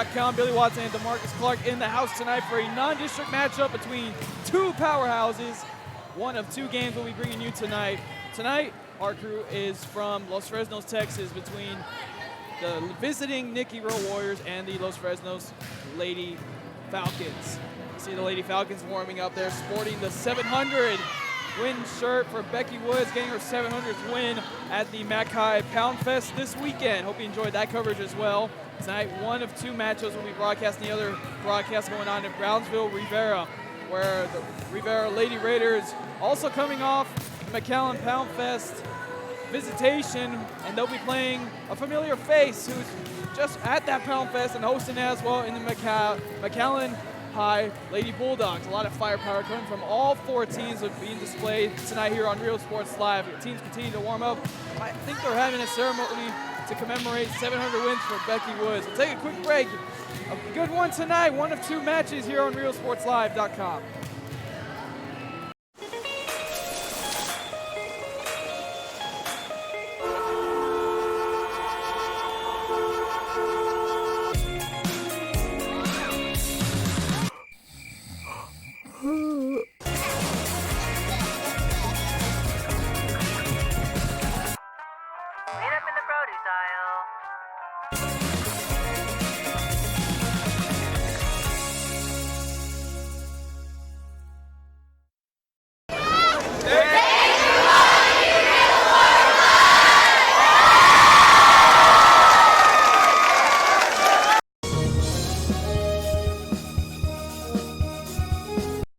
postgame.com. Billy Watson and DeMarcus Clark in the house tonight for a non-district matchup between two powerhouses. One of two games we'll be bringing you tonight. Tonight, our crew is from Los Fresnos, Texas, between the visiting Nikki Rowe Warriors and the Los Fresnos Lady Falcons. You see the Lady Falcons warming up there, sporting the 700 win shirt for Becky Woods, getting her 700th win at the Mackay Pound Fest this weekend. Hope you enjoyed that coverage as well. Tonight, one of two matchups will be broadcasting. The other broadcast going on in Brownsville, Rivera, where the Rivera Lady Raiders also coming off the McAllen Pound Fest visitation, and they'll be playing a familiar face who's just at that Pound Fest and hosting as well in the McAllen High Lady Bulldogs. A lot of firepower coming from all four teams being displayed tonight here on Real Sports Live. The teams continue to warm up. I think they're having a ceremony to commemorate 700 wins for Becky Woods. We'll take a quick break. A good one tonight, one of two matches here on RealSportsLive.com.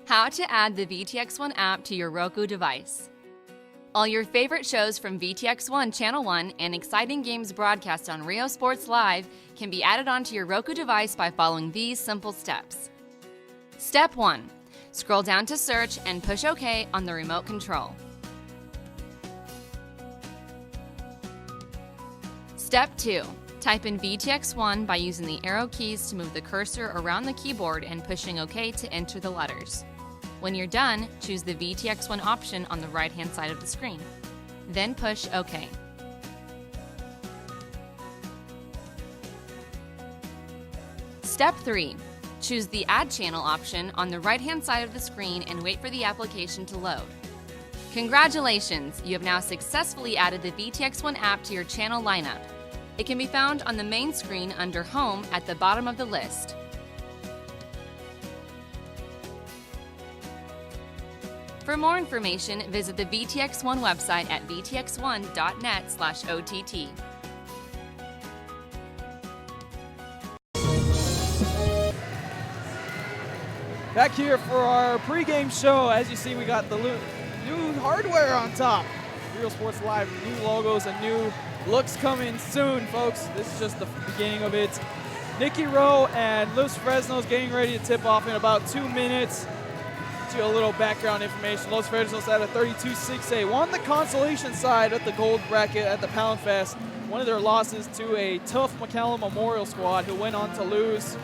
How to add the VTX1 app to your Roku device. All your favorite shows from VTX1 Channel 1 and exciting games broadcast on Rio Sports Live can be added onto your Roku device by following these simple steps. Step 1. Scroll down to search and push OK on the remote control. Step 2. Type in VTX1 by using the arrow keys to move the cursor around the keyboard and pushing OK to enter the letters. When you're done, choose the VTX1 option on the right-hand side of the screen. Then push OK. Step 3. Choose the Add Channel option on the right-hand side of the screen and wait for the application to load. Congratulations! You have now successfully added the VTX1 app to your channel lineup. It can be found on the main screen under Home at the bottom of the list. For more information, visit the VTX1 website at vtx1.net/OTT. Back here for our pregame show. As you see, we got the new hardware on top. Real Sports Live, new logos and new looks coming soon, folks. This is just the beginning of it. Nikki Rowe and Los Fresnos getting ready to tip off in about 2 minutes. A little background information. Los Fresnos at a 32-6A won the consolation side at the gold bracket at the Pound Fest. One of their losses to a tough McAllen Memorial squad who went on to lose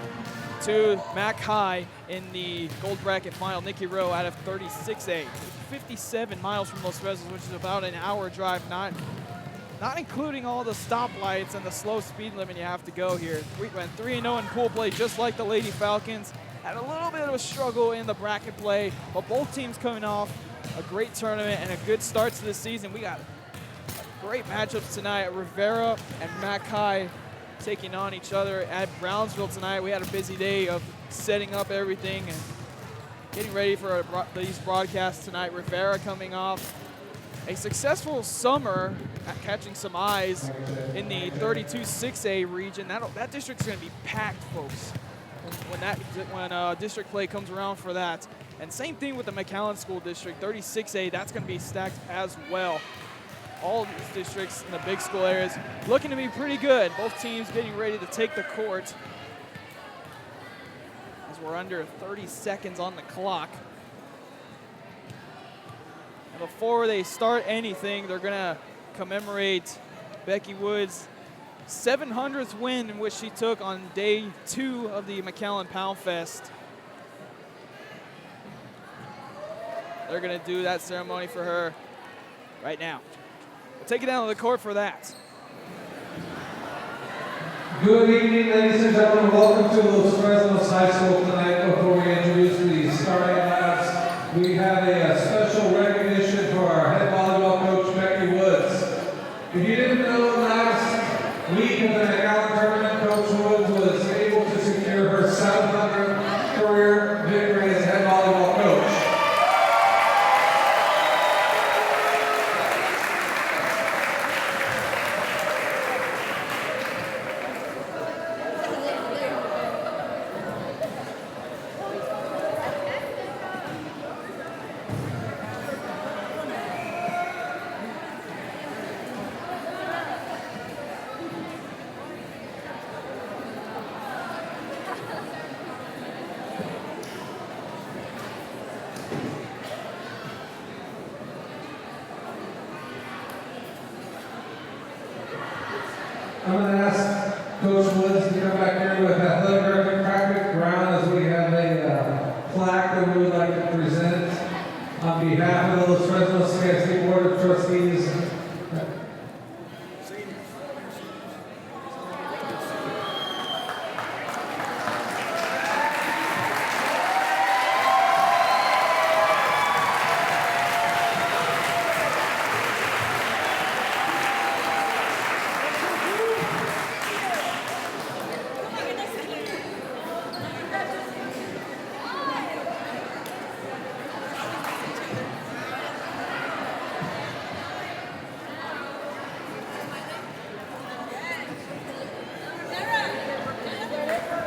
to Mac High in the gold bracket final. Nikki Rowe out of 36A, 57 miles from Los Fresnos, which is about an hour drive, not including all the stoplights and the slow speed limit you have to go here. We went 3-0 in pool play, just like the Lady Falcons. Had a little bit of a struggle in the bracket play, but both teams coming off a great tournament and a good start to the season. We got great matchups tonight. Rivera and Mackay taking on each other at Brownsville tonight. We had a busy day of setting up everything and getting ready for these broadcasts tonight. Rivera coming off a successful summer at catching some eyes in the 32-6A region. That district's going to be packed, folks, when district play comes around for that. And same thing with the McAllen School District, 36A, that's going to be stacked as well. All these districts in the big school areas looking to be pretty good. Both teams getting ready to take the court as we're under 30 seconds on the clock. And before they start anything, they're going to commemorate Becky Woods' 700th win, in which she took on day 2 of the McAllen Pound Fest. They're going to do that ceremony for her right now. We'll take it down to the court for that. Good evening, ladies and gentlemen. Welcome to Los Fresnos High School tonight. Before we introduce the starting lineups, we have a special recognition for our head volleyball coach, Nikki. If you didn't know, last week in the McAllen tournament, Coach Woods was able to secure her 700th career victory as head volleyball coach. I'm going to ask Coach Woods to come back here with athletic director Patrick Brown as we have a plaque that we would like to present on behalf of the Los Fresnos State Board of Trustees.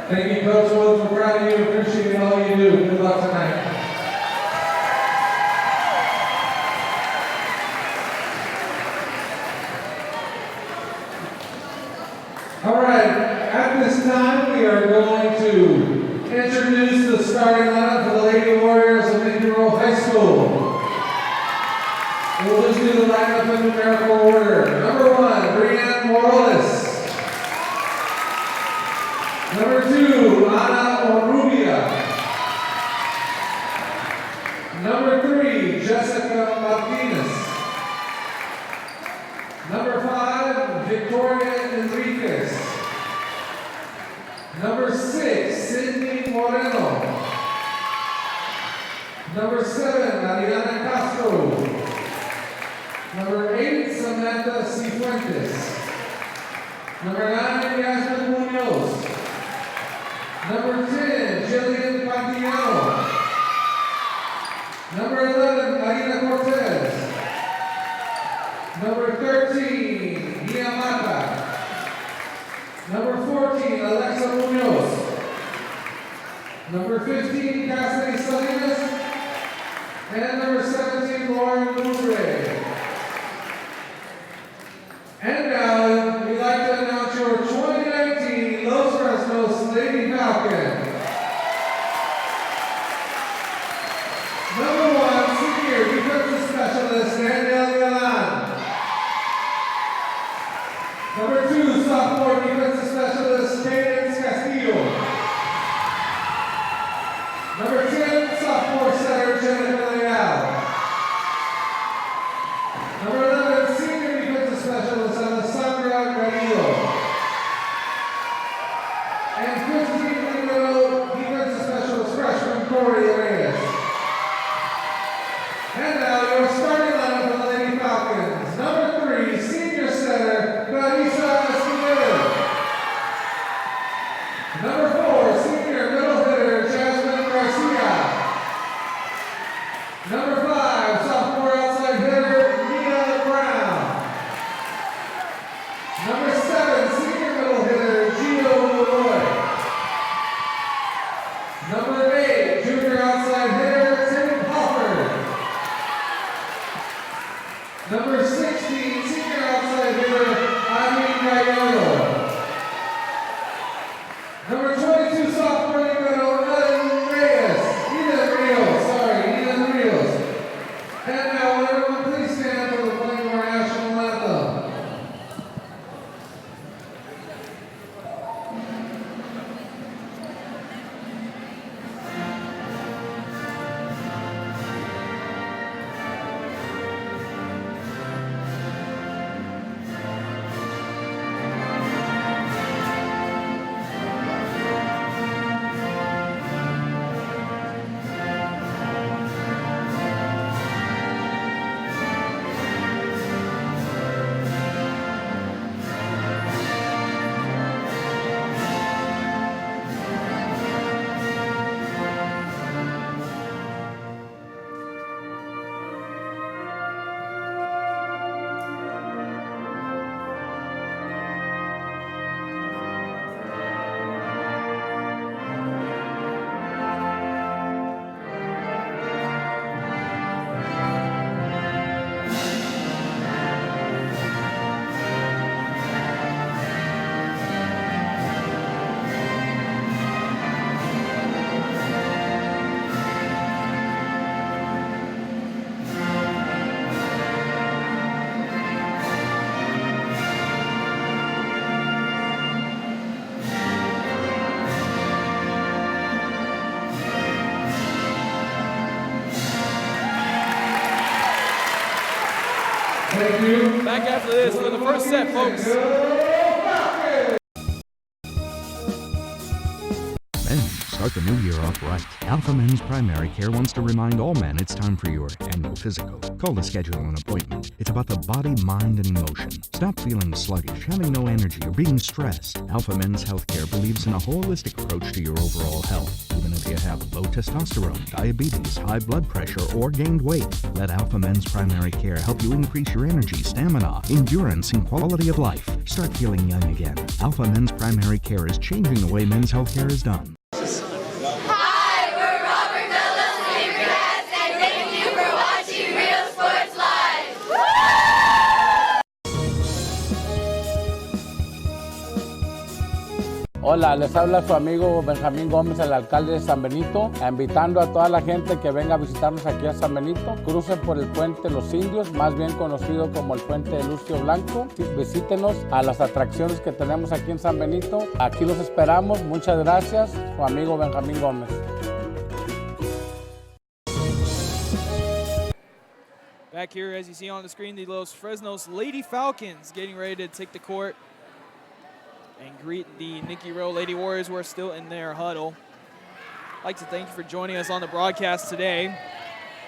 Thank you, Coach Woods. We're proud of you. Appreciate all you do. Good luck tonight. All right. At this time, we are going to introduce the starting lineup for the Lady Warriors of Nikki Rowe High School. We'll just do the lineup in numerical order. Number 1, Brianne Morales. Number 2, Ana Orrubia. Number 3, Jessica Martinez. Number 5, Victoria Enriquez. Number 6, Sydney Moreno. Number 7, Ariana Castro. Number 8, Samantha Cifuentes. Number 9, Yasmin Munoz. Number 10, Jillian Pantiano. Number 11, Marina Cortez. Number 13, Mia Mata. Number 14, Alexa Munoz. Number 15, Cassidy Salinas. And number 17, Lauren Boudre. And now, we'd like to announce your 2019 Los Fresnos Lady Falcon. Number 1, senior defensive specialist, Danielle Galan. Number 2, sophomore defensive specialist, Cadence Castillo. Number 10, sophomore setter, Jennifer Leal. Number 11, senior defensive specialist, Alessandra Garrido. And 15, libero defensive specialist, freshman Corey Reyes. And now your starting lineup for the Lady Falcons. Number 3, senior setter, Clarissa Esquivel. Number 4, senior middle hitter, Jasmine Garcia. Number 5, sophomore outside hitter, Mia Brown. Number 7, senior middle hitter, Gio Leroy. Number 8, junior outside hitter, Tim Halford. Thank you. Back after this for the first set, folks. Men, start the new year off right. Alpha Men's Primary Care wants to remind all men it's time for your annual physical. Call to schedule an appointment. It's about the body, mind, and emotion. Stop feeling sluggish, having no energy, or being stressed. Alpha Men's Healthcare believes in a holistic approach to your overall health. Even if you have low testosterone, diabetes, high blood pressure, or gained weight, let Alpha Men's Primary Care help you increase your energy, stamina, endurance, and quality of life. Start feeling young again. Alpha Men's Primary Care is changing the way men's healthcare is done. Hola, les habla su amigo Benjamín Gómez, el alcalde de San Benito, invitando a toda la gente que venga a visitarnos aquí a San Benito. Crucen por el puente Los Indios, más bien conocido como el puente de Lucio Blanco. Visítenos a las atracciones que tenemos aquí en San Benito. Aquí los esperamos. Muchas gracias. Su amigo Benjamín Gómez. Back here, as you see on the screen, the Los Fresnos Lady Falcons getting ready to take the court and greet the Nikki Rowe Lady Warriors who are still in their huddle. I'd like to thank you for joining us on the broadcast today.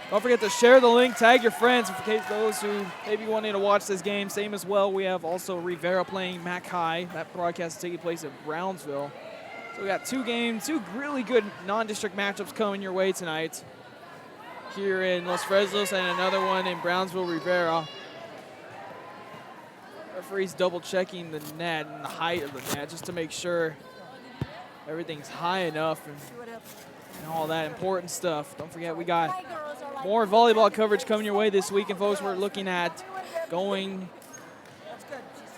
Don't forget to share the link, tag your friends in case those who maybe wanting to watch this game. Same as well, we have also Rivera playing Mac High. That broadcast is taking place at Brownsville. So we got two really good non-district matchups coming your way tonight. Here in Los Fresnos and another one in Brownsville, Rivera. Referee's double checking the net and the height of the net just to make sure everything's high enough and all that important stuff. Don't forget we got more volleyball coverage coming your way this week, and folks, we're looking at going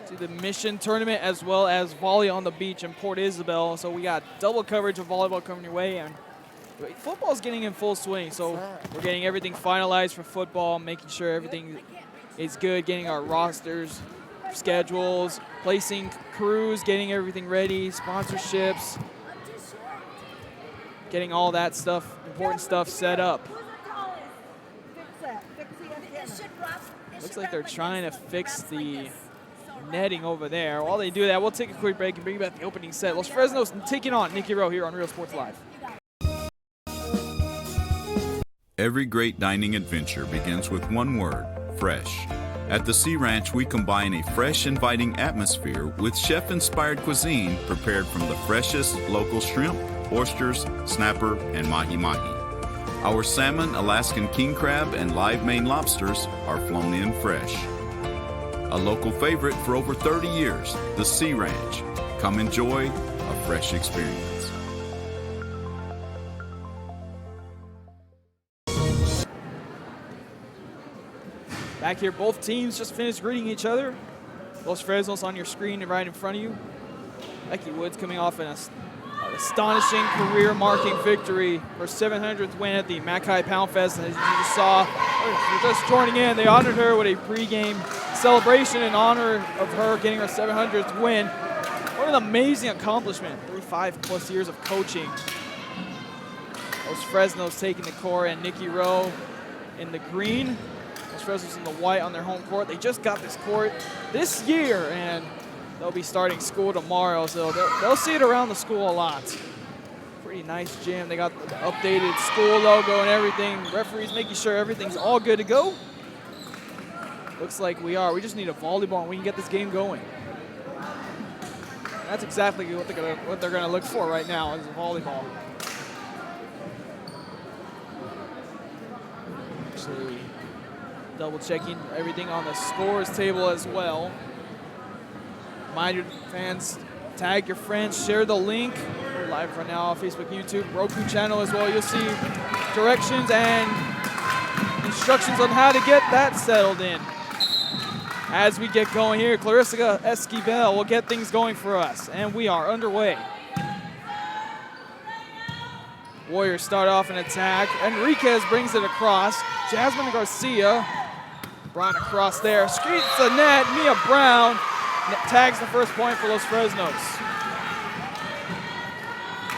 to the Mission Tournament as well as Volley on the Beach in Port Isabel. So we got double coverage of volleyball coming your way, and football's getting in full swing. So we're getting everything finalized for football, making sure everything is good, getting our rosters, schedules, placing crews, getting everything ready, sponsorships, getting all that stuff, important stuff set up. Looks like they're trying to fix the netting over there. While they do that, we'll take a quick break and bring you back the opening set. Los Fresnos taking on Nikki Rowe here on Real Sports Live. Every great dining adventure begins with one word: fresh. At the Sea Ranch, we combine a fresh, inviting atmosphere with chef-inspired cuisine prepared from the freshest local shrimp, oysters, snapper, and mahi-mahi. Our salmon, Alaskan king crab, and live Maine lobsters are flown in fresh. A local favorite for over 30 years, the Sea Ranch. Come enjoy a fresh experience. Back here, both teams just finished greeting each other. Los Fresnos on your screen and right in front of you. Becky Woods coming off an astonishing career-marking victory, her 700th win at the Mackay Pound Fest. As you just saw, if you're just joining in, they honored her with a pregame celebration in honor of her getting her 700th win. What an amazing accomplishment, 35+ years of coaching. Los Fresnos taking the court, and Nikki Rowe in the green. Los Fresnos in the white on their home court. They just got this court this year, and they'll be starting school tomorrow, so they'll see it around the school a lot. Pretty nice gym. They got the updated school logo and everything. Referees making sure everything's all good to go. Looks like we are. We just need a volleyball, and we can get this game going. That's exactly what they're gonna look for right now, is a volleyball. Actually, double checking everything on the scores table as well. Remind your fans, tag your friends, share the link. We're live right now on Facebook, YouTube, Roku channel as well. You'll see directions and instructions on how to get that settled in. As we get going here, Clarissa Esquivel will get things going for us, and we are underway. Warriors start off an attack. Enriquez brings it across. Jasmine Garcia brought across there. Streets the net. Mia Brown tags the first point for Los Fresnos.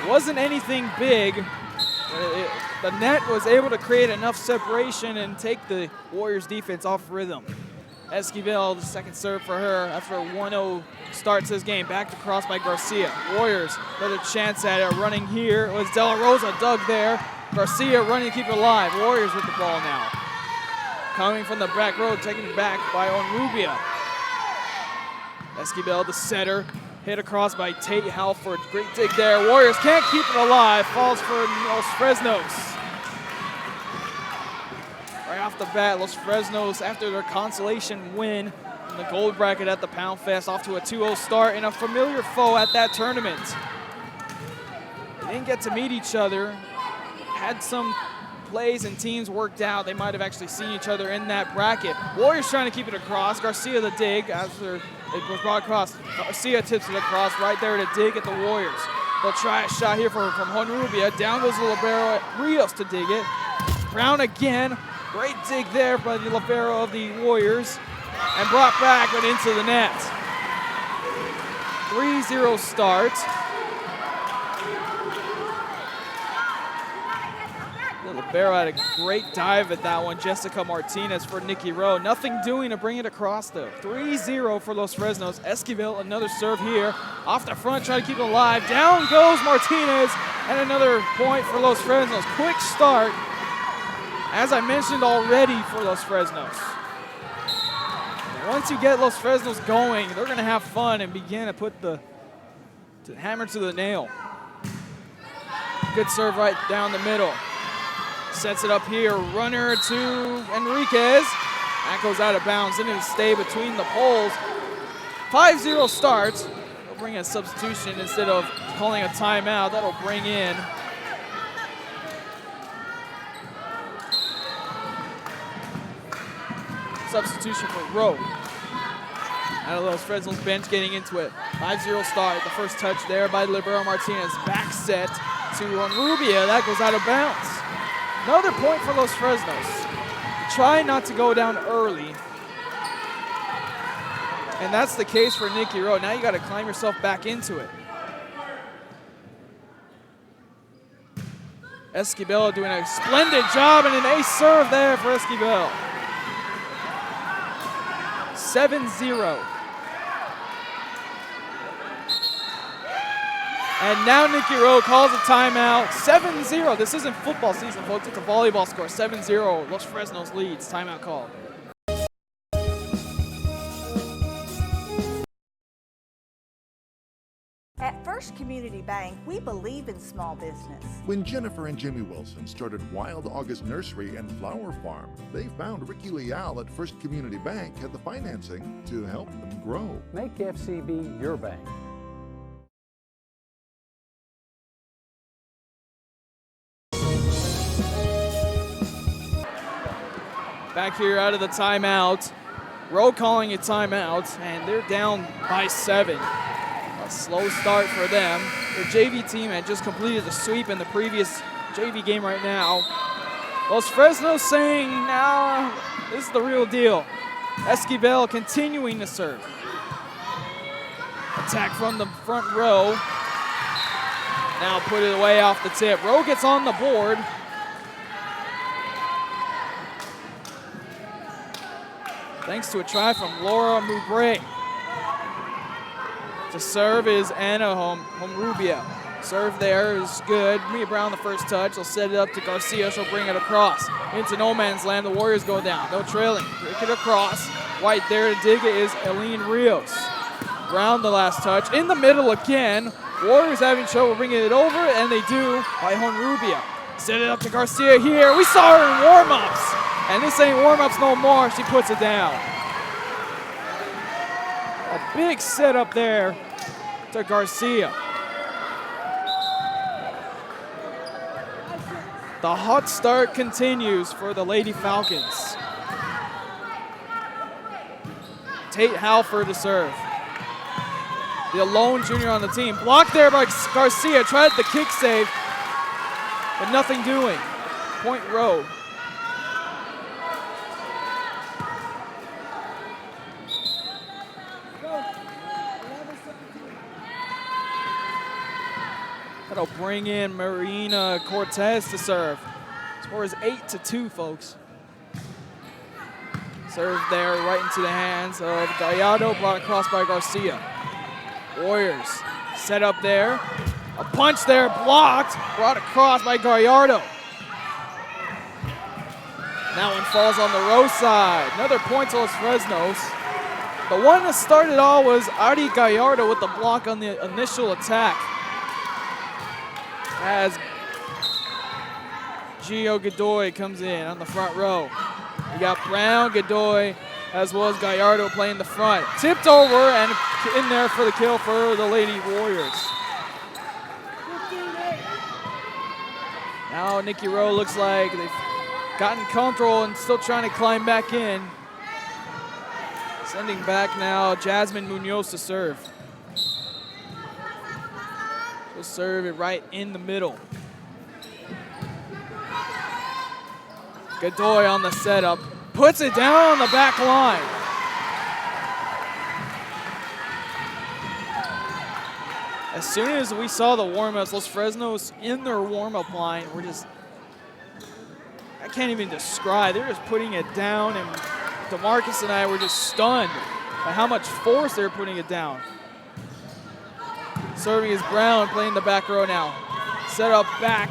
It wasn't anything big. The net was able to create enough separation and take the Warriors defense off rhythm. Esquivel, the second serve for her after a 1-0 start to this game. Back to cross by Garcia. Warriors, another chance at it. Running here. It was De La Rosa dug there. Garcia running to keep it alive. Warriors with the ball now. Coming from the back row, taken it back by Onrubia. Esquivel, the setter, hit across by Tate Halford. Great dig there. Warriors can't keep it alive. Falls for Los Fresnos. Right off the bat, Los Fresnos, after their consolation win in the gold bracket at the Pound Fest, off to a 2-0 start and a familiar foe at that tournament. They didn't get to meet each other. Had some plays and teams worked out. They might have actually seen each other in that bracket. Warriors trying to keep it across. Garcia the dig after it was brought across. Garcia tips it across right there to dig at the Warriors. They'll try a shot here from Honrubia. Down goes the libero Rios to dig it. Brown again. Great dig there by the libero of the Warriors. And brought back but into the net. 3-0 start. The libero had a great dive at that one. Jessica Martinez for Nikki Rowe. Nothing doing to bring it across though. 3-0 for Los Fresnos. Esquivel, another serve here. Off the front, trying to keep it alive. Down goes Martinez. And another point for Los Fresnos. Quick start, as I mentioned already, for Los Fresnos. Once you get Los Fresnos going, they're going to have fun and begin to put the hammer to the nail. Good serve right down the middle. Sets it up here, runner to Enriquez. That goes out of bounds, and it'll stay between the poles. 5-0 start. They'll bring a substitution instead of calling a timeout. That'll bring in substitution for Rowe. Out of Los Fresnos bench getting into it. 5-0 start. The first touch there by libero Martinez. Back set to Onrubia. That goes out of bounds. Another point for Los Fresnos. Try not to go down early. And that's the case for Nikki Rowe. Now you got to climb yourself back into it. Esquivel doing a splendid job and an ace serve there for Esquivel. 7-0. And now Nikki Rowe calls a timeout. 7-0. This isn't football season, folks. It's a volleyball score. 7-0. Los Fresnos leads. Timeout call. At First Community Bank, we believe in small business. When Jennifer and Jimmy Wilson started Wild August Nursery and Flower Farm, they found Ricky Leal at First Community Bank had the financing to help them grow. Make FCB your bank. Back here out of the timeout. Rowe calling a timeout, and they're down by 7. A slow start for them. Their JV team had just completed the sweep in the previous JV game right now. Los Fresnos saying, now this is the real deal. Esquivel continuing to serve. Attack from the front row. Now put it away off the tip. Rowe gets on the board. Thanks to a try from Laura Mubray. To serve is Anna Honrubia. Serve there is good. Mia Brown the first touch. They'll set it up to Garcia. She'll bring it across. Into no man's land. The Warriors go down. No trailing. Kick it across. Right there to dig it is Eileen Rios. Brown the last touch. In the middle again. Warriors having trouble bringing it over, and they do by Honrubia. Set it up to Garcia here. We saw her in warm-ups. And this ain't warm-ups no more. She puts it down. A big setup there to Garcia. The hot start continues for the Lady Falcons. Tate Halford to serve. The lone junior on the team. Blocked there by Garcia. Tried the kick save, but nothing doing. Point Rowe. That'll bring in Marina Cortez to serve. Score is 8-2, folks. Serve there right into the hands of Gallardo, brought across by Garcia. Warriors set up there. A punch there, blocked, brought across by Gallardo. That one falls on the Rowe side. Another point to Los Fresnos. The one that started all was Ari Gallardo with the block on the initial attack. As Gio Godoy comes in on the front row. We got Brown, Godoy, as well as Gallardo playing the front. Tipped over and in there for the kill for the Lady Warriors. Now Nikki Rowe looks like they've gotten comfortable and still trying to climb back in. Sending back now Jasmine Munoz to serve. She'll serve it right in the middle. Godoy on the setup, puts it down on the back line. As soon as we saw the warm-ups, Los Fresnos in their warm-up line, I can't even describe. They're just putting it down, and DeMarcus and I were just stunned by how much force they're putting it down. Serving is Brown, playing the back row now. Set up back,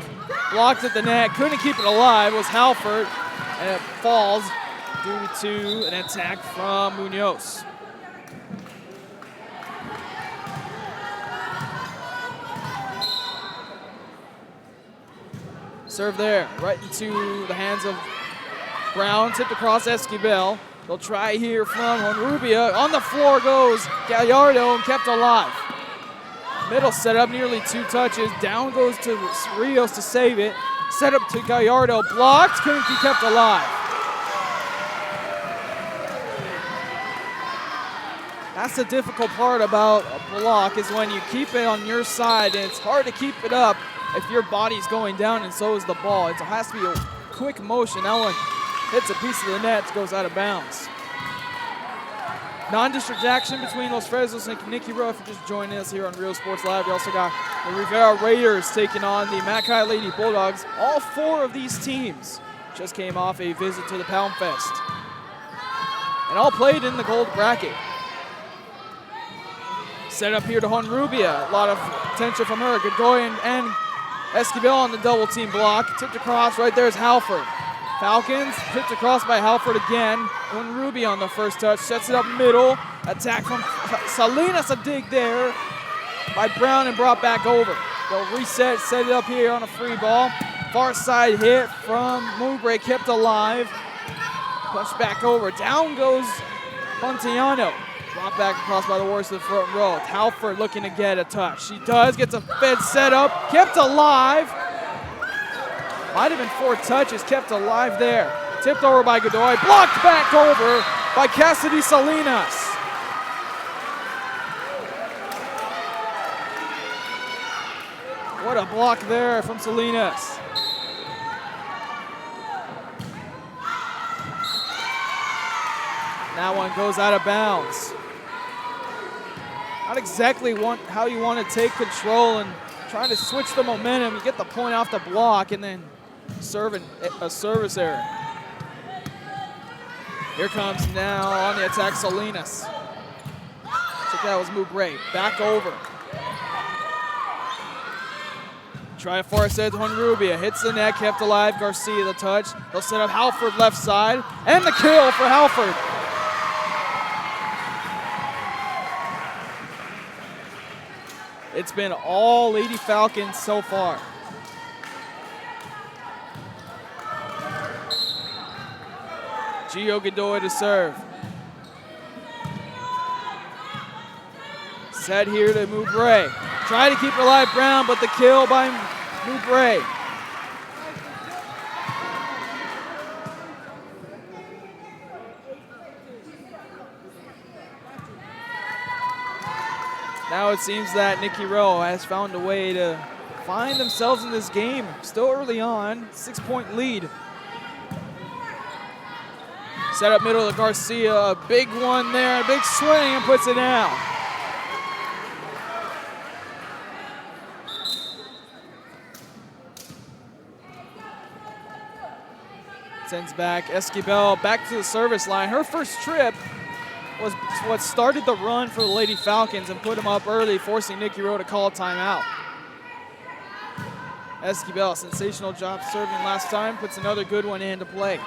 blocked at the net, couldn't keep it alive, was Halford, and it falls due to an attack from Munoz. Serve there, right into the hands of Brown, tipped across Esquivel. They'll try here from Honrubia. On the floor goes Gallardo and kept alive. Middle set up, nearly 2 touches. Down goes to Rios to save it. Set up to Gallardo, blocked, couldn't be kept alive. That's the difficult part about a block, is when you keep it on your side and it's hard to keep it up if your body's going down and so is the ball. It has to be a quick motion. That one hits a piece of the net, goes out of bounds. Non-district action between Los Fresnos and Nikki Rowe. If you're just joining us here on Real Sports Live, we also got the Rivera Raiders taking on the Mackay Lady Bulldogs. All 4 of these teams just came off a visit to the Pound Fest. And all played in the gold bracket. Set up here to Honrubia. A lot of attention from her. Godoy and Esquivel on the double team block. Tipped across, right there is Halford. Falcons, tipped across by Halford again. Honrubia on the first touch, sets it up middle. Attack from Salinas, a dig there by Brown and brought back over. They'll reset, set it up here on a free ball. Far side hit from Mowbray, kept alive. Punched back over, down goes Pontiano. Brought back across by the Warriors to the front row. Halford looking to get a touch. She does, gets a fed set up, kept alive. Might have been 4 touches, kept alive there. Tipped over by Godoy, blocked back over by Cassidy Salinas. What a block there from Salinas. That one goes out of bounds. Not exactly how you want to take control and trying to switch the momentum. You get the point off the block and then serving a service error. Here comes now on the attack Salinas. I think that was Mowbray. Back over. Try a far set to Honrubia. Hits the net, kept alive. Garcia the touch. They'll set up Halford left side. And the kill for Halford. It's been all Lady Falcons so far. Gio Godoy to serve. Set here to Mowbray. Try to keep it alive, Brown, but the kill by Mowbray. Now it seems that Nikki Rowe has found a way to find themselves in this game. Still early on, 6-point lead. Set up middle to Garcia, a big one there, a big swing and puts it down. Sends back Esquivel back to the service line. Her first trip was what started the run for the Lady Falcons and put them up early, forcing Nikki Rowe to call a timeout. Esquivel, sensational job serving last time, puts another good one into play.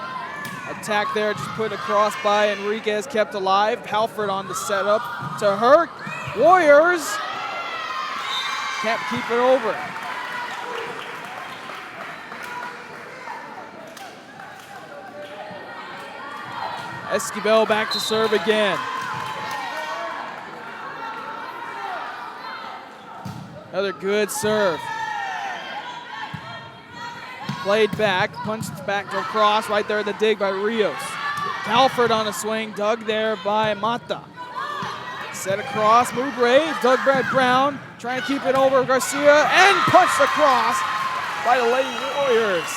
Attack there, just put across by Enriquez, kept alive. Halford on the setup to her. Warriors can't keep it over. Esquivel back to serve again. Another good serve. Played back, punched back to across, right there at the dig by Rios. Halford on a swing, dug there by Mata. Set across, move brave, dug by Brown, trying to keep it over Garcia, and punched across by the Lady Warriors.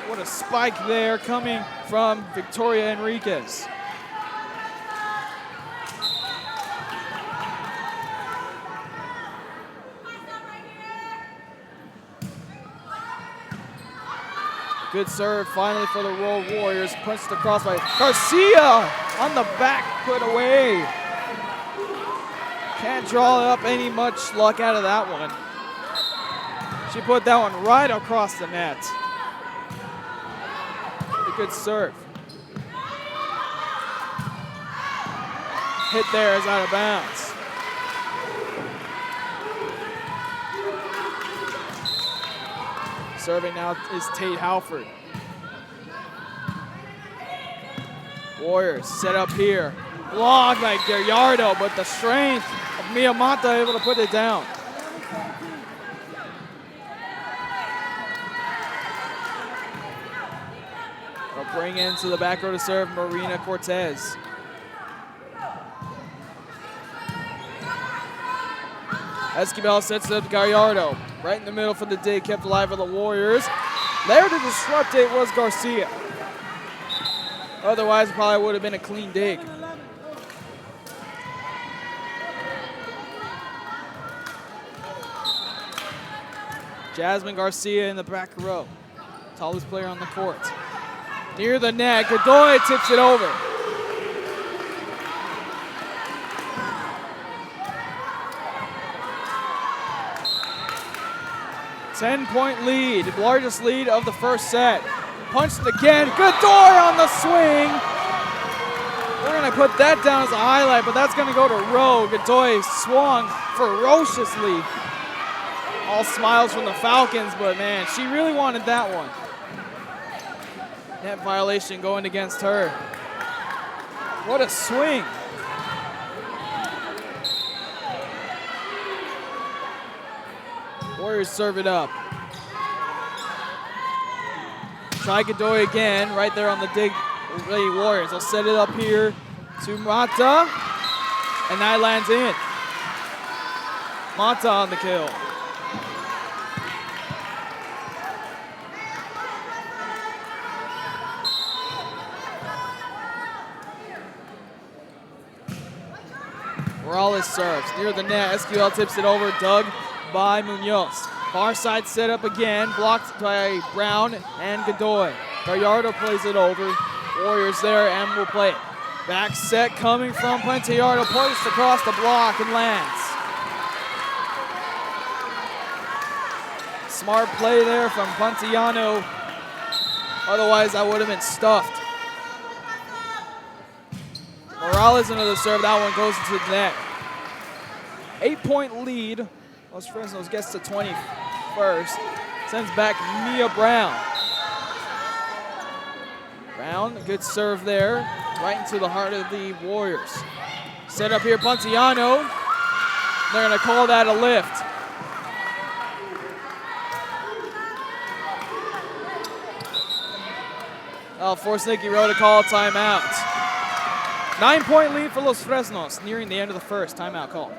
What a spike there coming from Victoria Enriquez. Good serve finally for the Rowe Warriors. Punched across by Garcia on the back, put away. Can't draw up any much luck out of that one. She put that one right across the net. A good serve. Hit there is out of bounds. Serving now is Tate Halford. Warriors set up here. Blocked by Gallardo, but the strength of Miyamata able to put it down. They'll bring into the back row to serve Marina Cortez. Esquivel sets up Gallardo. Right in the middle for the dig, kept alive by the Warriors. There to disrupt it was Garcia. Otherwise, it probably would have been a clean dig. Jasmine Garcia in the back row. Tallest player on the court. Near the net, Godoy tips it over. Ten-point lead, largest lead of the first set. Punched again, Godoy on the swing. We're gonna put that down as a highlight, but that's gonna go to Rowe. Godoy swung ferociously. All smiles from the Falcons, but man, she really wanted that one. Net violation going against her. What a swing. Warriors serve it up. Try Godoy again, right there on the dig. Lady Warriors. They'll set it up here to Mata, and that lands in. Mata on the kill. Morales serves near the net. SQL tips it over, dug by Munoz. Far side set up again, blocked by Brown and Godoy. Gallardo plays it over. Warriors there and will play it. Back set coming from Gallardo, placed across the block and lands. Smart play there from Pontiano. Otherwise, I would have been stuffed. Morales another serve. That one goes into the net. 8-point lead. Los Fresnos gets to 21st. Sends back Mia Brown. Brown, a good serve there. Right into the heart of the Warriors. Set up here, Pontiano. They're going to call that a lift. I'll force Nikki Rowe to call a timeout. 9-point lead for Los Fresnos, nearing the end of the first. Timeout call.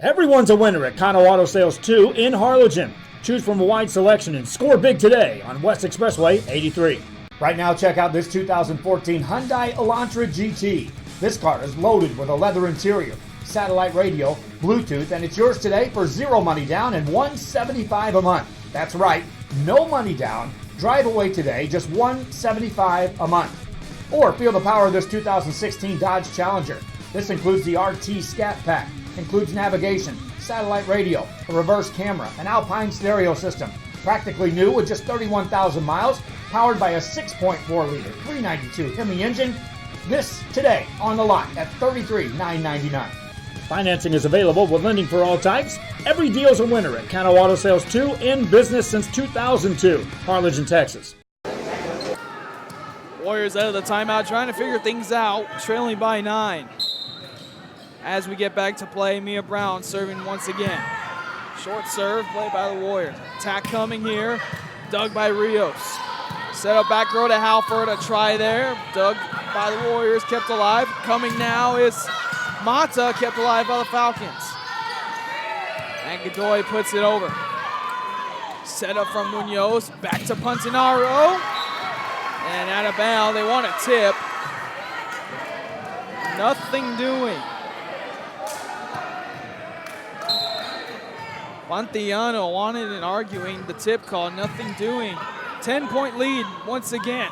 Everyone's a winner at Kano Auto Sales 2 in Harlingen. Choose from a wide selection and score big today on West Expressway 83. Right now, check out this 2014 Hyundai Elantra GT. This car is loaded with a leather interior, satellite radio, Bluetooth, and it's yours today for zero money down and $175 a month. That's right, no money down Drive away today, just $175 a month. Or feel the power of this 2016 Dodge Challenger. This includes the RT Scat Pack, includes navigation, satellite radio, a reverse camera, an Alpine stereo system. Practically new with just 31,000 miles, powered by a 6.4-liter 392 Hemi engine. This today on the lot at $33,999. Financing is available with lending for all types. Every deal's a winner at Cano Auto Sales 2, in business since 2002, Harlingen, Texas. Warriors out of the timeout trying to figure things out, trailing by 9. As we get back to play, Mia Brown serving once again. Short serve, played by the Warriors. Attack coming here, dug by Rios. Set up back row to Halford, a try there. Dug by the Warriors, kept alive. Coming now is Mata, kept alive by the Falcons. And Godoy puts it over. Set up from Munoz, back to Puntanaro. And out of bounds, they want a tip. Nothing doing. Montiano wanted and arguing the tip call, nothing doing. 10-point lead once again.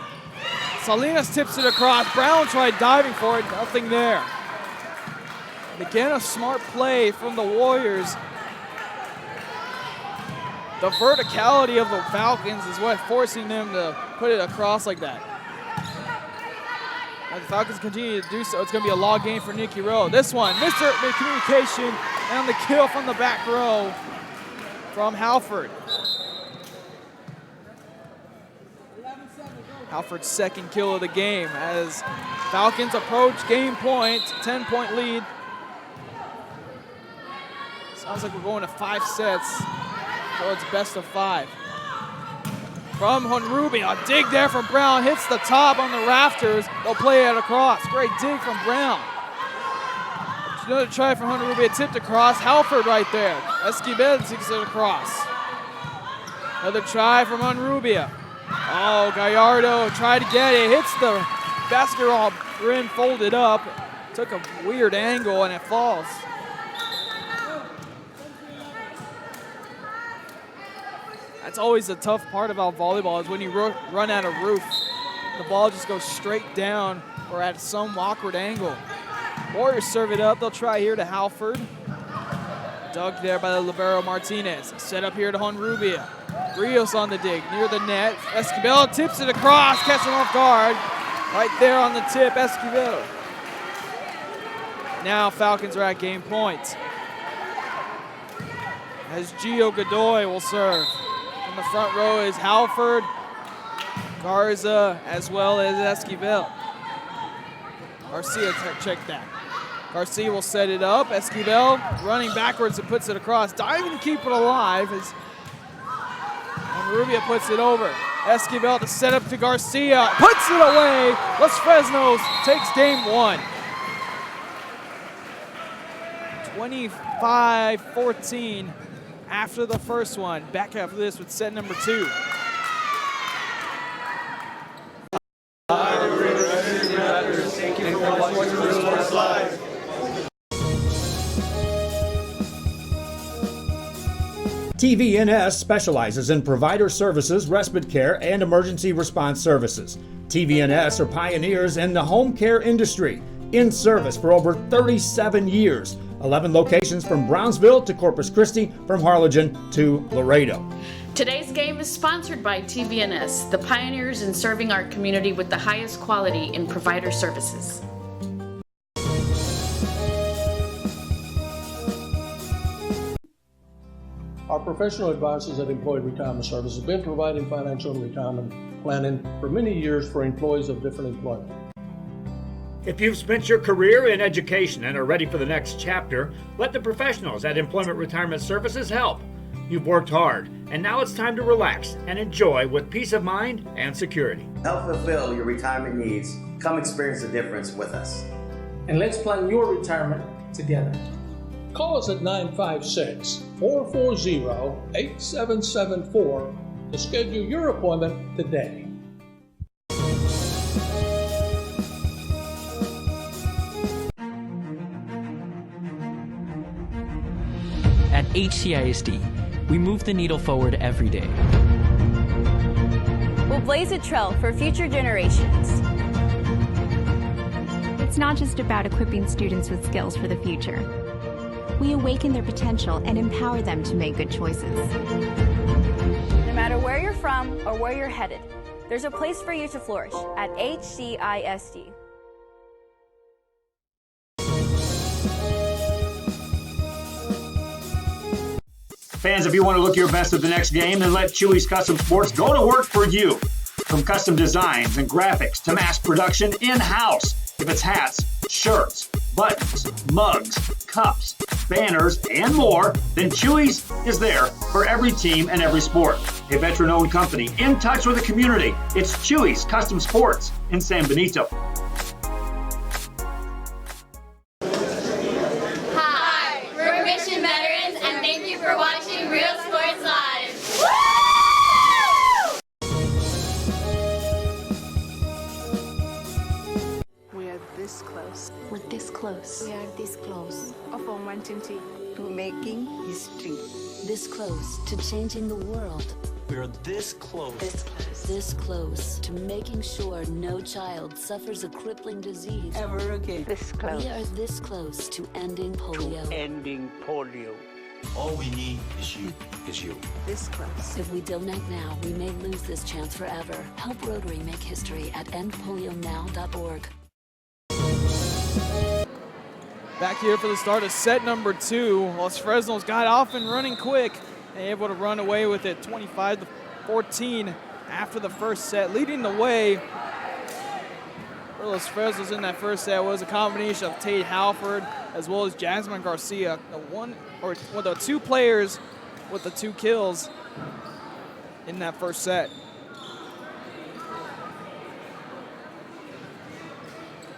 Salinas tips it across. Brown tried diving for it, nothing there. And again, a smart play from the Warriors. The verticality of the Falcons is what forcing them to put it across like that. As the Falcons continue to do so, it's going to be a log game for Nikki Rowe. This one, Mr. Communication, and the kill from the back row from Halford. Halford's second kill of the game as Falcons approach game point, 10-point lead. Sounds like we're going to 5 sets, so it's best of 5. From Honrubi, a dig there from Brown, hits the top on the rafters. They'll play it across. Great dig from Brown. Another try from Honrubi, a tipped across. Halford right there. Esquivel takes it across. Another try from Honrubia. Oh, Gallardo tried to get it. Hits the basketball rim folded up. Took a weird angle and it falls. That's always the tough part about volleyball is when you run at a roof. The ball just goes straight down or at some awkward angle. Warriors serve it up. They'll try here to Halford. Dug there by the libero Martinez. Set up here to Honrubia. Rios on the dig near the net. Esquivel tips it across, catch him off guard. Right there on the tip, Esquivel. Now Falcons are at game point. As Gio Godoy will serve. In the front row is Halford, Garza, as well as Esquivel. Garcia check that. Garcia will set it up. Esquivel running backwards and puts it across. Diving to keep it alive as Rubia puts it over. Esquivel to set up to Garcia. Puts it away. Los Fresnos takes game 1. 25-14 after the first one. Back after this with set number 2. TVNS specializes in provider services, respite care, and emergency response services. TVNS are pioneers in the home care industry, in service for over 37 years. 11 locations from Brownsville to Corpus Christi, from Harlingen to Laredo. Today's game is sponsored by TVNS, the pioneers in serving our community with the highest quality in provider services. Our professional advisors at Employee Retirement Service have been providing financial and retirement planning for many years for employees of different employment. If you've spent your career in education and are ready for the next chapter, let the professionals at Employment Retirement Services help. You've worked hard, and now it's time to relax and enjoy with peace of mind and security. Help fulfill your retirement needs. Come experience the difference with us. And let's plan your retirement together. Call us at 956-440-8774 to schedule your appointment today. At HCISD, we move the needle forward every day. will blaze a trail for future generations. It's not just about equipping students with skills for the future. We awaken their potential and empower them to make good choices. No matter where you're from or where you're headed, there's a place for you to flourish at HCISD. Fans, if you want to look your best at the next game, then let Chewy's Custom Sports go to work for you. From custom designs and graphics to mass production in-house. If it's hats, shirts, buttons, mugs, cups, banners, and more, then Chewy's is there for every team and every sport. A veteran-owned company in touch with the community. It's Chewy's Custom Sports in San Benito. Hi, we're Mission Veterans, and thank you for watching Real Sports Live. Woo! We are this close. We're this close. We are this close of wanting to making history. This close to changing the world. We're this close. This close to making sure no child suffers a crippling disease ever again. This close. We are this close to ending polio. Ending polio. All we need is you. This close. If we don't act now, we may lose this chance forever. Help Rotary make history at endpolionow.org. Back here for the start of set number 2. Los Fresnos got off and running quick and able to run away with it 25-14 after the first set. Leading the way for Los Fresnos in that first set was a combination of Tate Halford as well as Jasmine Garcia, the two players with the 2 kills in that first set.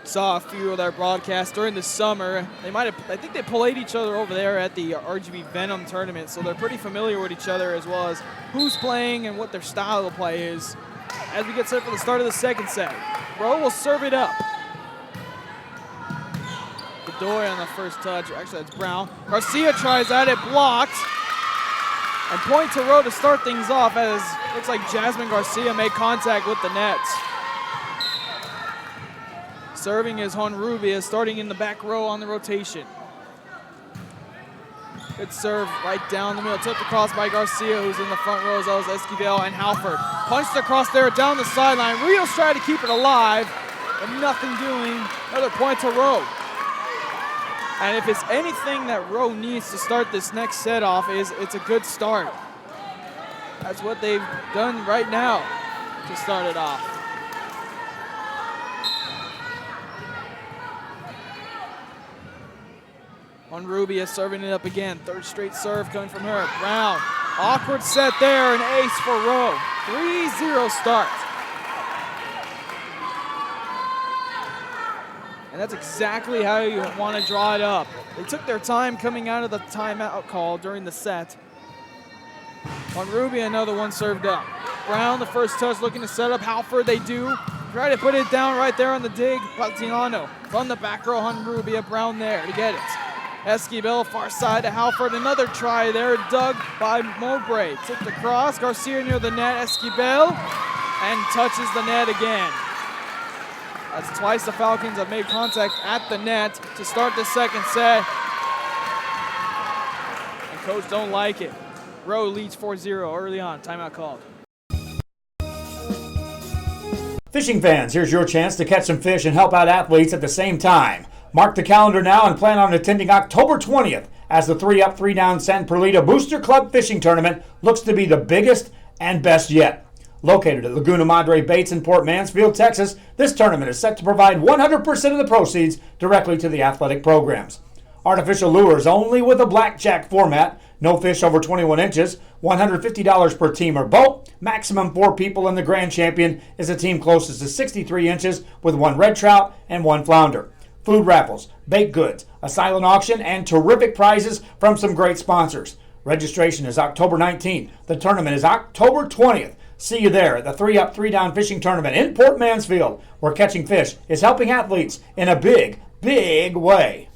Saw a few of their broadcasts during the summer. I think they played each other over there at the RGB Venom tournament, so they're pretty familiar with each other as well as who's playing and what their style of play is. As we get set for the start of the second set, Rowe will serve it up. Bedoya on the first touch. Actually, that's Brown. Garcia tries at it, blocked. And point to Rowe to start things off as looks like Jasmine Garcia made contact with the net. Serving is Honrubia, starting in the back row on the rotation. Good serve right down the middle. Tipped across by Garcia, who's in the front row, as well as Esquivel and Halford. Punched across there down the sideline. Rios tried to keep it alive, but nothing doing. Another point to Rowe. And if it's anything that Rowe needs to start this next set off, it's a good start. That's what they've done right now to start it off. Honrubia serving it up again. Third straight serve coming from her. Brown, awkward set there, an ace for Rowe. 3-0 start. And that's exactly how you want to draw it up. They took their time coming out of the timeout call during the set. Honrubia, another one served up. Brown, the first touch, looking to set up. Halford, they do. Try to put it down right there on the dig. Valtiano from the back row. Honrubia, Brown there to get it. Esquivel, far side to Halford. Another try there, dug by Mowbray. Tipped across, Garcia near the net. Esquivel, and touches the net again. That's twice the Falcons have made contact at the net to start the second set. And coach don't like it. Rowe leads 4-0 early on, timeout called. Fishing fans, here's your chance to catch some fish and help out athletes at the same time. Mark the calendar now and plan on attending October 20th as the 3-Up, 3-Down San Perlita Booster Club Fishing Tournament looks to be the biggest and best yet. Located at Laguna Madre Baits in Port Mansfield, Texas, this tournament is set to provide 100% of the proceeds directly to the athletic programs. Artificial lures only with a blackjack format, no fish over 21 inches, $150 per team or boat, maximum 4 people, and the grand champion is a team closest to 63 inches with 1 red trout and 1 flounder. Food raffles, baked goods, a silent auction, and terrific prizes from some great sponsors. Registration is October 19th. The tournament is October 20th. See you there at the 3-Up, 3-Down Fishing Tournament in Port Mansfield, where catching fish is helping athletes in a big, big way.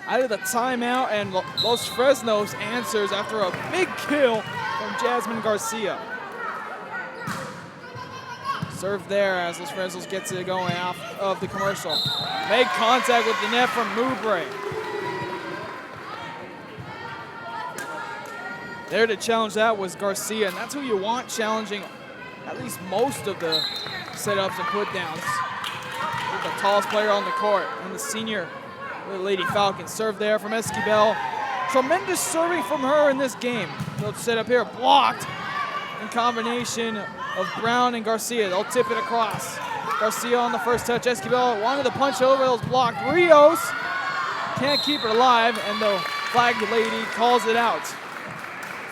Out of the timeout, and Los Fresnos answers after a big kill Jasmine Garcia. Serve there as Los Fresnos gets it going off of the commercial. Make contact with the net from Mowbray. There to challenge that was Garcia, and that's who you want challenging at least most of the setups and put downs. The tallest player on the court, and the senior, the Lady Falcons. Serve there from Esquivel. Tremendous serving from her in this game. They'll set up here, blocked in combination of Brown and Garcia. They'll tip it across. Garcia on the first touch. Esquivel wanted to punch over, it was blocked. Rios can't keep it alive, and the flag lady calls it out.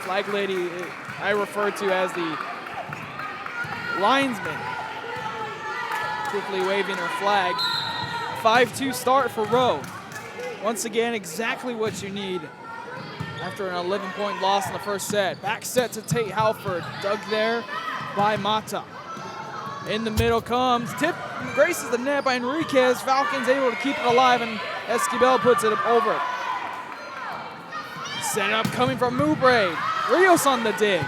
Flag lady I refer to as the linesman. Quickly waving her flag. 5-2 start for Rowe. Once again, exactly what you need after an 11-point loss in the first set. Back set to Tate Halford. Dug there by Mata. In the middle comes, tip, graces the net by Enriquez. Falcons able to keep it alive, and Esquivel puts it over. Set up coming from Mowbray. Rios on the dig.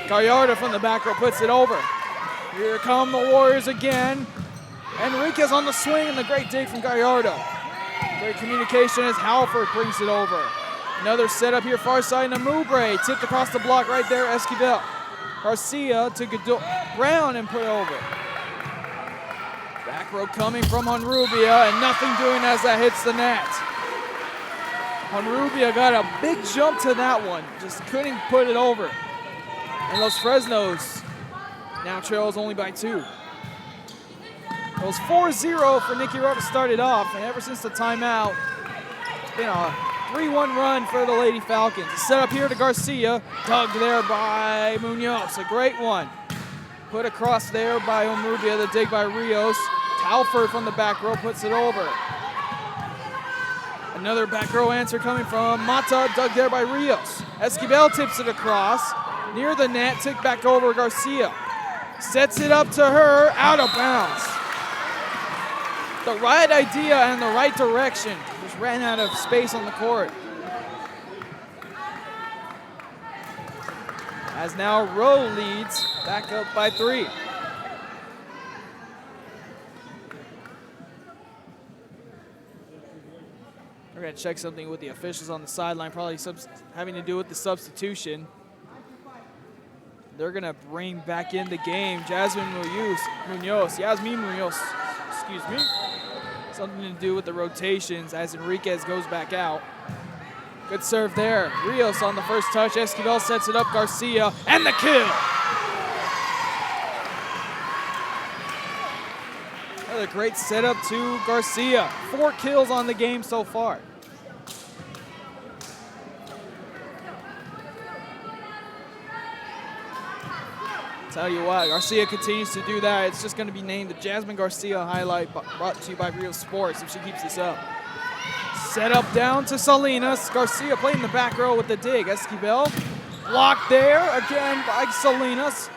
Gallardo from the back row puts it over. Here come the Warriors again. Enriquez on the swing, and the great dig from Gallardo. Great communication as Halford brings it over. Another setup here, far side to Mowbray. Tipped across the block right there, Esquivel. Garcia to Brown and put over. Back row coming from Honrubia, and nothing doing as that hits the net. Honrubia got a big jump to that one, just couldn't put it over. And Los Fresnos now trails only by 2. It was 4-0 for Nikki Rowe to start it off, and ever since the timeout, it's been a 3-1 run for the Lady Falcons. A set up here to Garcia, dug there by Munoz, a great one. Put across there by Honrubia, the dig by Rios. Halford from the back row puts it over. Another back row answer coming from Mata, dug there by Rios. Esquivel tips it across, near the net, tipped back over Garcia. Sets it up to her, out of bounds. The right idea and the right direction, just ran out of space on the court. As now Rowe leads, back up by 3. We're gonna check something with the officials on the sideline, probably having to do with the substitution. They're gonna bring back in the game Yasmin Munoz, excuse me. Something to do with the rotations as Enriquez goes back out. Good serve there. Rios on the first touch. Esquivel sets it up. Garcia, and the kill. Another great setup to Garcia. 4 kills on the game so far. Tell you what, Garcia continues to do that. It's just going to be named the Jasmine Garcia highlight, brought to you by Real Sports if she keeps this up. Set up down to Salinas. Garcia playing the back row with the dig. Esquivel blocked there again by Salinas.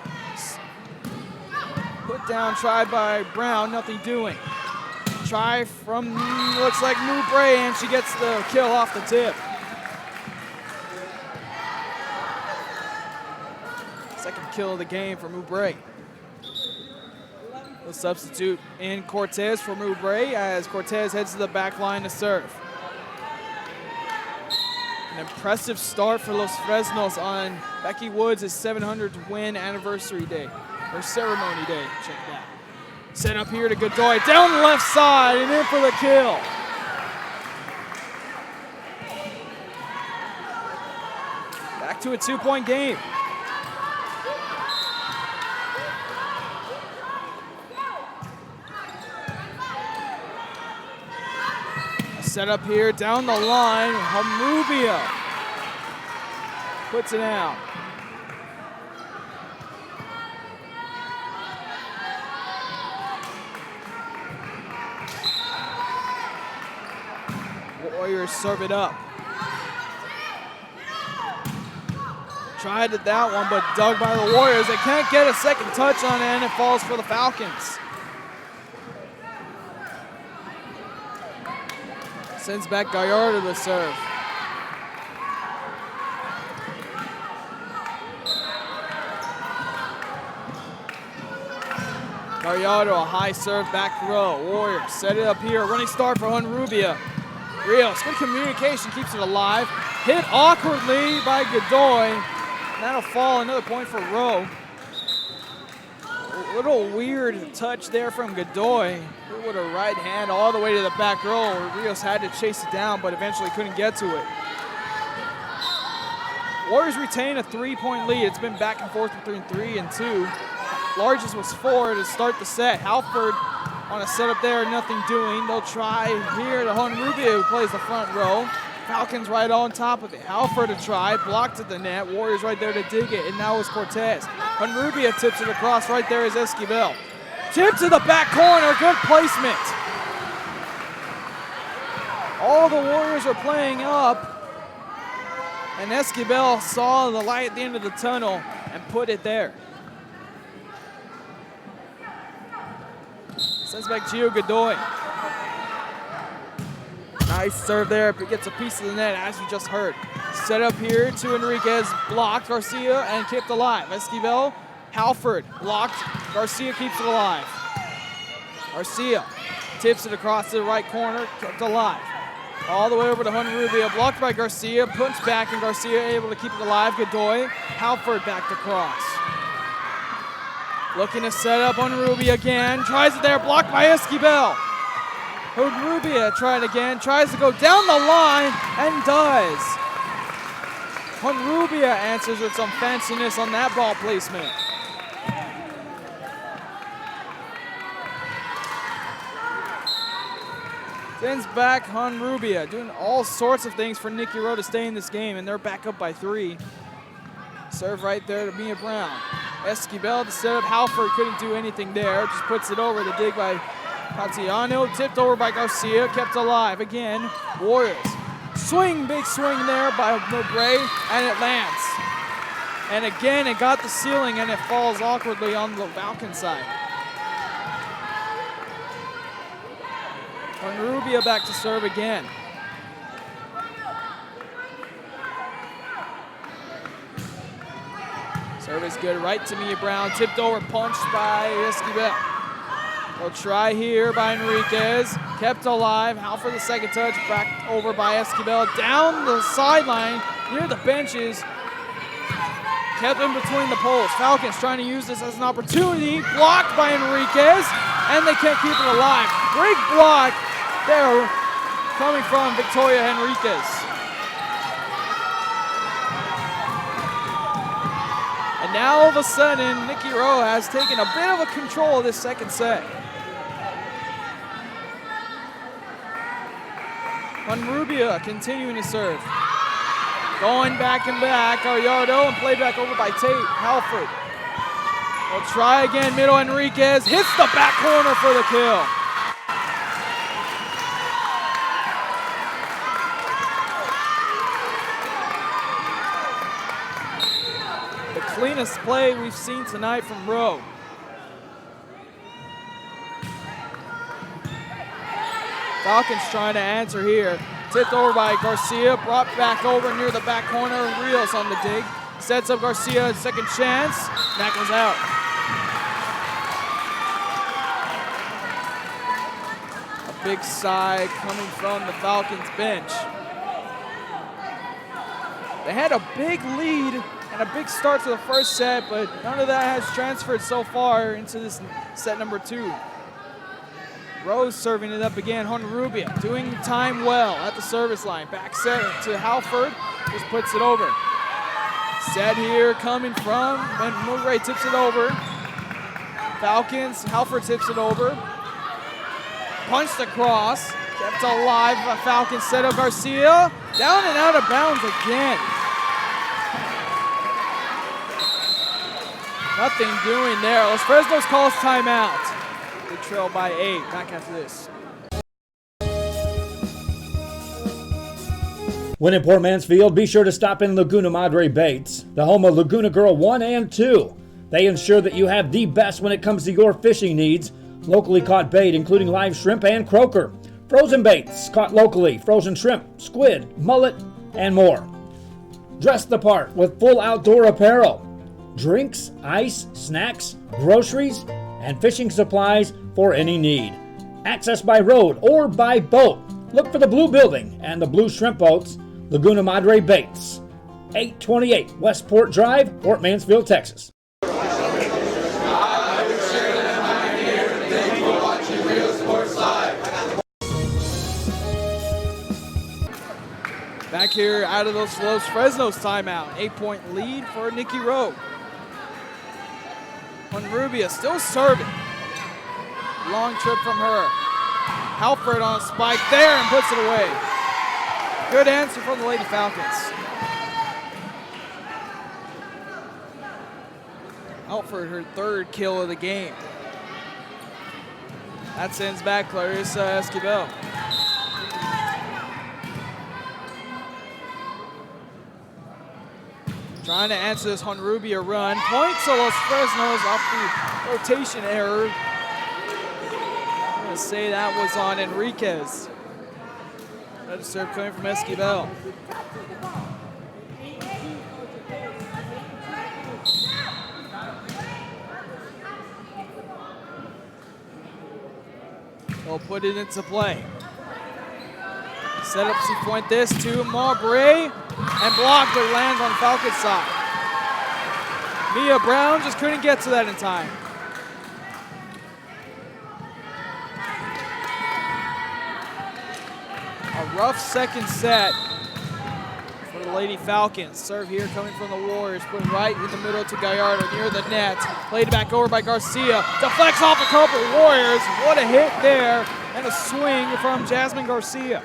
Put down, tried by Brown, nothing doing. Try from, looks like Mowbray, and she gets the kill off the tip. Second kill of the game for Mowbray. We'll substitute in Cortez for Mowbray as Cortez heads to the back line to serve. An impressive start for Los Fresnos on Becky Woods' 700th win anniversary day, or ceremony day, check that. Set up here to Godoy, down the left side and in for the kill. Back to a 2-point game. Set up here, down the line, Honrubia puts it out. Warriors serve it up. Tried at that one, but dug by the Warriors. They can't get a second touch on it, and it falls for the Falcons. Sends back Gallardo to serve. Gallardo, a high serve back row. Warriors set it up here. Running start for Honrubia. Rios, good communication, keeps it alive. Hit awkwardly by Godoy. And that'll fall, another point for Rowe. A little weird touch there from Godoy. With a right hand all the way to the back row. Rios had to chase it down, but eventually couldn't get to it. Warriors retain a 3-point lead. It's been back and forth between 3 and 2. Largest was 4 to start the set. Halford on a setup there, nothing doing. They'll try here to Honrubia, who plays the front row. Falcons right on top of it. Halford to try, blocked at the net. Warriors right there to dig it, and now it's Cortez. Honrubia tips it across, right there is Esquivel. Tip to the back corner, good placement. All the Warriors are playing up, and Esquivel saw the light at the end of the tunnel and put it there. Sends back Gio Godoy. Nice serve there, but gets a piece of the net, as you just heard. Set up here to Enriquez, blocked Garcia, and kept alive. Esquivel, Halford, blocked. Garcia keeps it alive. Garcia tips it across to the right corner, kept alive. All the way over to Honrubia, blocked by Garcia, punched back, and Garcia able to keep it alive. Godoy, Halford back to cross. Looking to set up Honrubia again, tries it there, blocked by Esquivel. Honrubia tried again, tries to go down the line, and does. Honrubia answers with some fanciness on that ball placement. Sends back Honrubia, doing all sorts of things for Nikki Rowe to stay in this game, and they're back up by 3. Serve right there to Mia Brown. Esquivel to set up. Halford couldn't do anything there. Just puts it over. The dig by Catiano. Tipped over by Garcia. Kept alive again. Warriors. Swing, big swing there by Mowbray, and it lands. And again, it got the ceiling, and it falls awkwardly on the Falcon side. Honrubia back to serve again. Service good right to Mia Brown. Tipped over, punched by Esquivel. They'll try here by Enriquez. Kept alive. Halford the second touch. Back over by Esquivel. Down the sideline near the benches. Kept in between the poles. Falcons trying to use this as an opportunity. Blocked by Enriquez. And they can't keep it alive. Great block there coming from Victoria Enriquez. And now all of a sudden, Nikki Rowe has taken a bit of a control of this second set. Honrubia continuing to serve. Going back and back, Gallardo, and played back over by Tate. Halford. We'll try again, middle Enriquez. Hits the back corner for the kill. Cleanest play we've seen tonight from Rowe. Falcons trying to answer here. Tipped over by Garcia, brought back over near the back corner. Rios on the dig. Sets up Garcia, second chance. That goes out. A big sigh coming from the Falcons bench. They had a big lead and a big start to the first set, but none of that has transferred so far into this set number 2. Rose serving it up again. Honrubia doing time well at the service line. Back set to Halford, just puts it over. Set here coming from, and Mowbray tips it over. Falcons, Halford tips it over. Punched across, kept alive by Falcons. Set up Garcia, down and out of bounds again. Nothing doing there. Los Fresnos calls timeout. They trail by 8. Back after this. When in Port Mansfield, be sure to stop in Laguna Madre Baits, the home of Laguna Girl 1 and 2. They ensure that you have the best when it comes to your fishing needs. Locally caught bait, including live shrimp and croaker. Frozen baits, caught locally, frozen shrimp, squid, mullet, and more. Dress the part with full outdoor apparel. Drinks, ice, snacks, groceries, and fishing supplies for any need. Access by road or by boat. Look for the Blue Building and the Blue Shrimp Boats, Laguna Madre Baits. 828 Westport Drive, Fort Mansfield, Texas. Back here out of those Los Fresnos timeout. 8-point lead for Nikki Rowe. Rubia still serving. Long trip from her. Halford on a spike there and puts it away. Good answer from the Lady Falcons. Halford, her third kill of the game. That sends back Clarissa Esquivel. Trying to answer this Honrubia run. Point to Los Fresnos off the rotation error. I'm going to say that was on Enriquez. That serve coming from Esquivel. They'll put it into play. Set up Cifuentes to Maubrey and blocked, but lands on Falcons side. Mia Brown just couldn't get to that in time. A rough second set for the Lady Falcons. Serve here coming from the Warriors, put right in the middle to Gallardo near the net. Played back over by Garcia. Deflects off a couple Warriors. What a hit there, and a swing from Jasmine Garcia.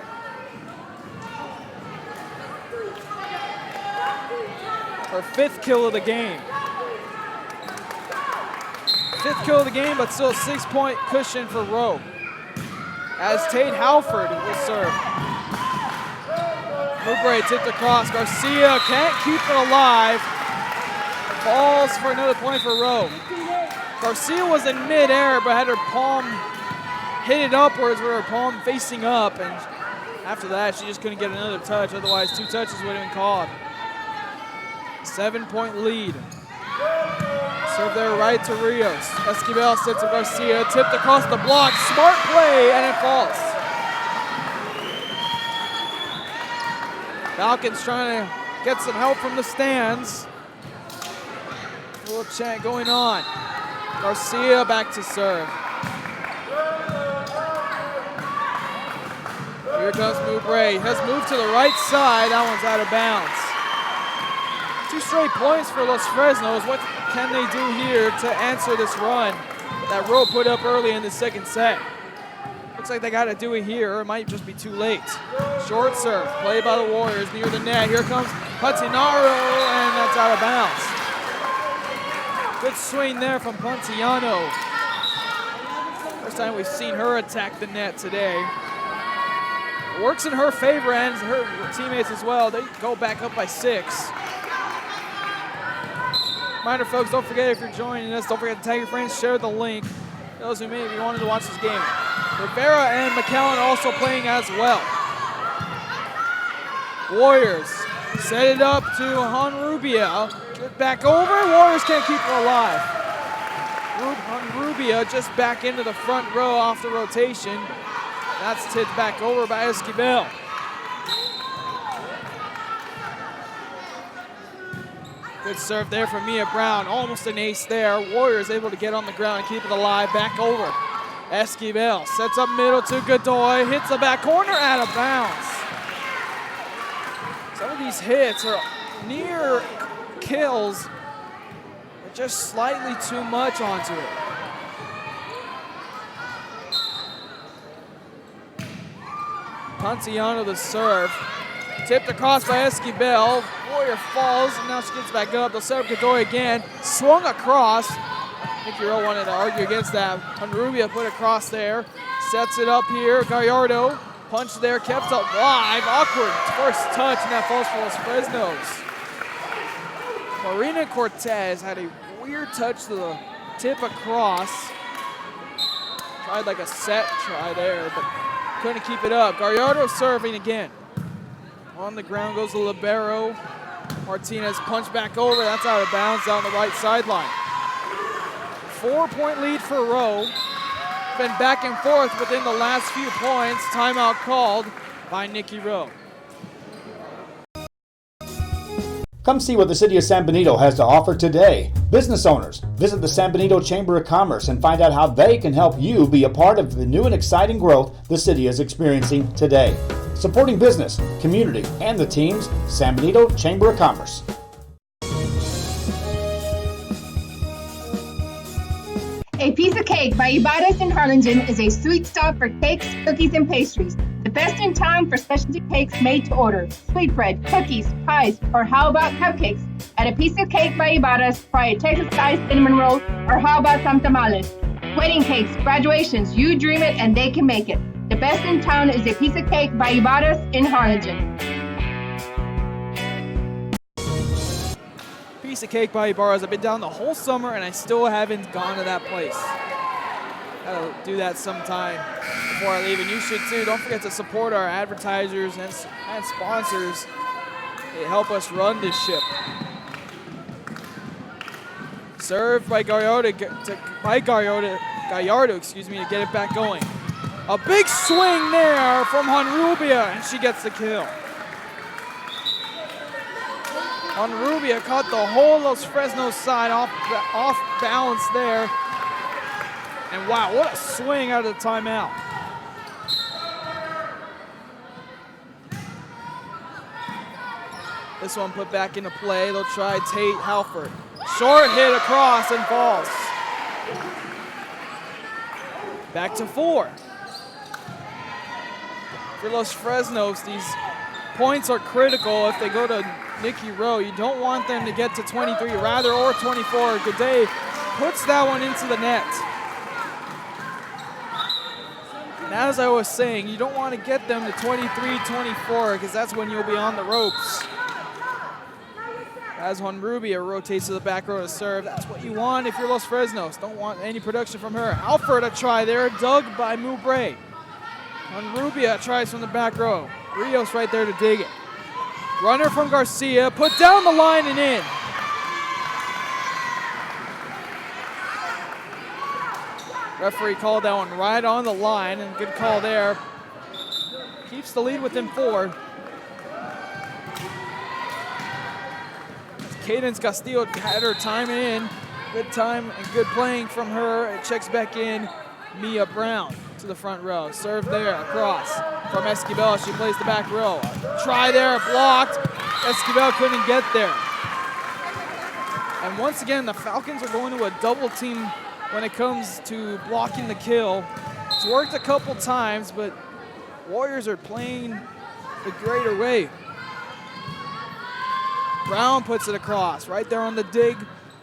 Her fifth kill of the game. Fifth kill of the game, but still a 6-point cushion for Rowe. As Tate Halford will serve. Mowbray tipped across. Garcia can't keep it alive. Falls for another point for Rowe. Garcia was in midair, but had her palm hit it upwards with her palm facing up. And after that, she just couldn't get another touch. Otherwise, 2 touches would have been called. 7-point lead. Serve there right to Rios. Esquivel sets to Garcia, tipped across the block. Smart play, and it falls. Falcons trying to get some help from the stands. A little chant going on. Garcia back to serve. Here comes Mowbray. Has moved to the right side. That one's out of bounds. 2 straight points for Los Fresnos. What can they do here to answer this run that Rowe put up early in the second set? Looks like they got to do it here, or it might just be too late. Short serve, played by the Warriors near the net. Here comes Patinaro, and that's out of bounds. Good swing there from Pontiano. First time we've seen her attack the net today. Works in her favor and her teammates as well. They go back up by 6. Reminder, folks, don't forget if you're joining us, don't forget to tag your friends, share the link. Those who may be wanting to watch this game. Rivera and McAllen are also playing as well. Warriors set it up to Honrubia. Get back over. Warriors can't keep her alive. Honrubia just back into the front row off the rotation. That's tipped back over by Esquivel. Good serve there from Mia Brown. Almost an ace there. Warriors able to get on the ground and keep it alive. Back over. Esquivel sets up middle to Godoy. Hits the back corner, out of bounds. Some of these hits are near kills, but just slightly too much onto it. Pontiano the serve. Tipped across by Esquivel. Warrior falls, and now she gets back up. They'll set up Godoy again. Swung across. Nikki Rowe wanted to argue against that. Honrubia put across there. Sets it up here. Gallardo. Punch there, kept up live. Awkward first touch, and that falls for Los Fresnos. Marina Cortez had a weird touch to the tip across. Tried like a set try there, but couldn't keep it up. Gallardo serving again. On the ground goes the libero. Martinez punch back over. That's out of bounds down the right sideline. 4-point lead for Rowe. Been back and forth within the last few points. Timeout called by Nikki Rowe. Come see what the City of San Benito has to offer today. Business owners, visit the San Benito Chamber of Commerce and find out how they can help you be a part of the new and exciting growth the city is experiencing today. Supporting business, community, and the teams, San Benito Chamber of Commerce. A Piece of Cake by Ibarra's in Harlingen is a sweet stop for cakes, cookies, and pastries. The best in town for specialty cakes made to order. Sweetbread, cookies, pies, or how about cupcakes? At A Piece of Cake by Ibarra's, try a Texas-style cinnamon roll, or how about some tamales? Wedding cakes, graduations, you dream it and they can make it. The best in town is A Piece of Cake by Ibarra's in Harlingen. Piece of Cake by Ibarra's. I've been down the whole summer and I still haven't gone to that place. Gotta do that sometime before I leave, and you should too. Don't forget to support our advertisers and sponsors. They help us run this ship. Served by Gallardo to get it back going. A big swing there from Honrubia, and she gets the kill. Honrubia caught the whole Los Fresnos side off balance there. And wow, what a swing out of the timeout. This one put back into play. They'll try Tate Halford. Short hit across and falls. Back to 4. For Los Fresnos, these points are critical if they go to Nikki Rowe. You don't want them to get to 23, rather, or 24. Gaudet puts that one into the net. And as I was saying, you don't want to get them to 23, 24, because that's when you'll be on the ropes. As Honrubia rotates to the back row to serve, that's what you want if you're Los Fresnos. Don't want any production from her. Halford a try there, dug by Moubre. Honrubia tries from the back row. Rios right there to dig it. Runner from Garcia, put down the line and in. Referee called that one right on the line, and good call there. Keeps the lead within 4. Cadence Castillo had her time in. Good time and good playing from her. It checks back in. Mia Brown to the front row. Serve there, across from Esquivel. She plays the back row. Try there, blocked. Esquivel couldn't get there. And once again, the Falcons are going to a double team when it comes to blocking the kill. It's worked a couple times, but Warriors are playing the greater way. Brown puts it across. Right there on the dig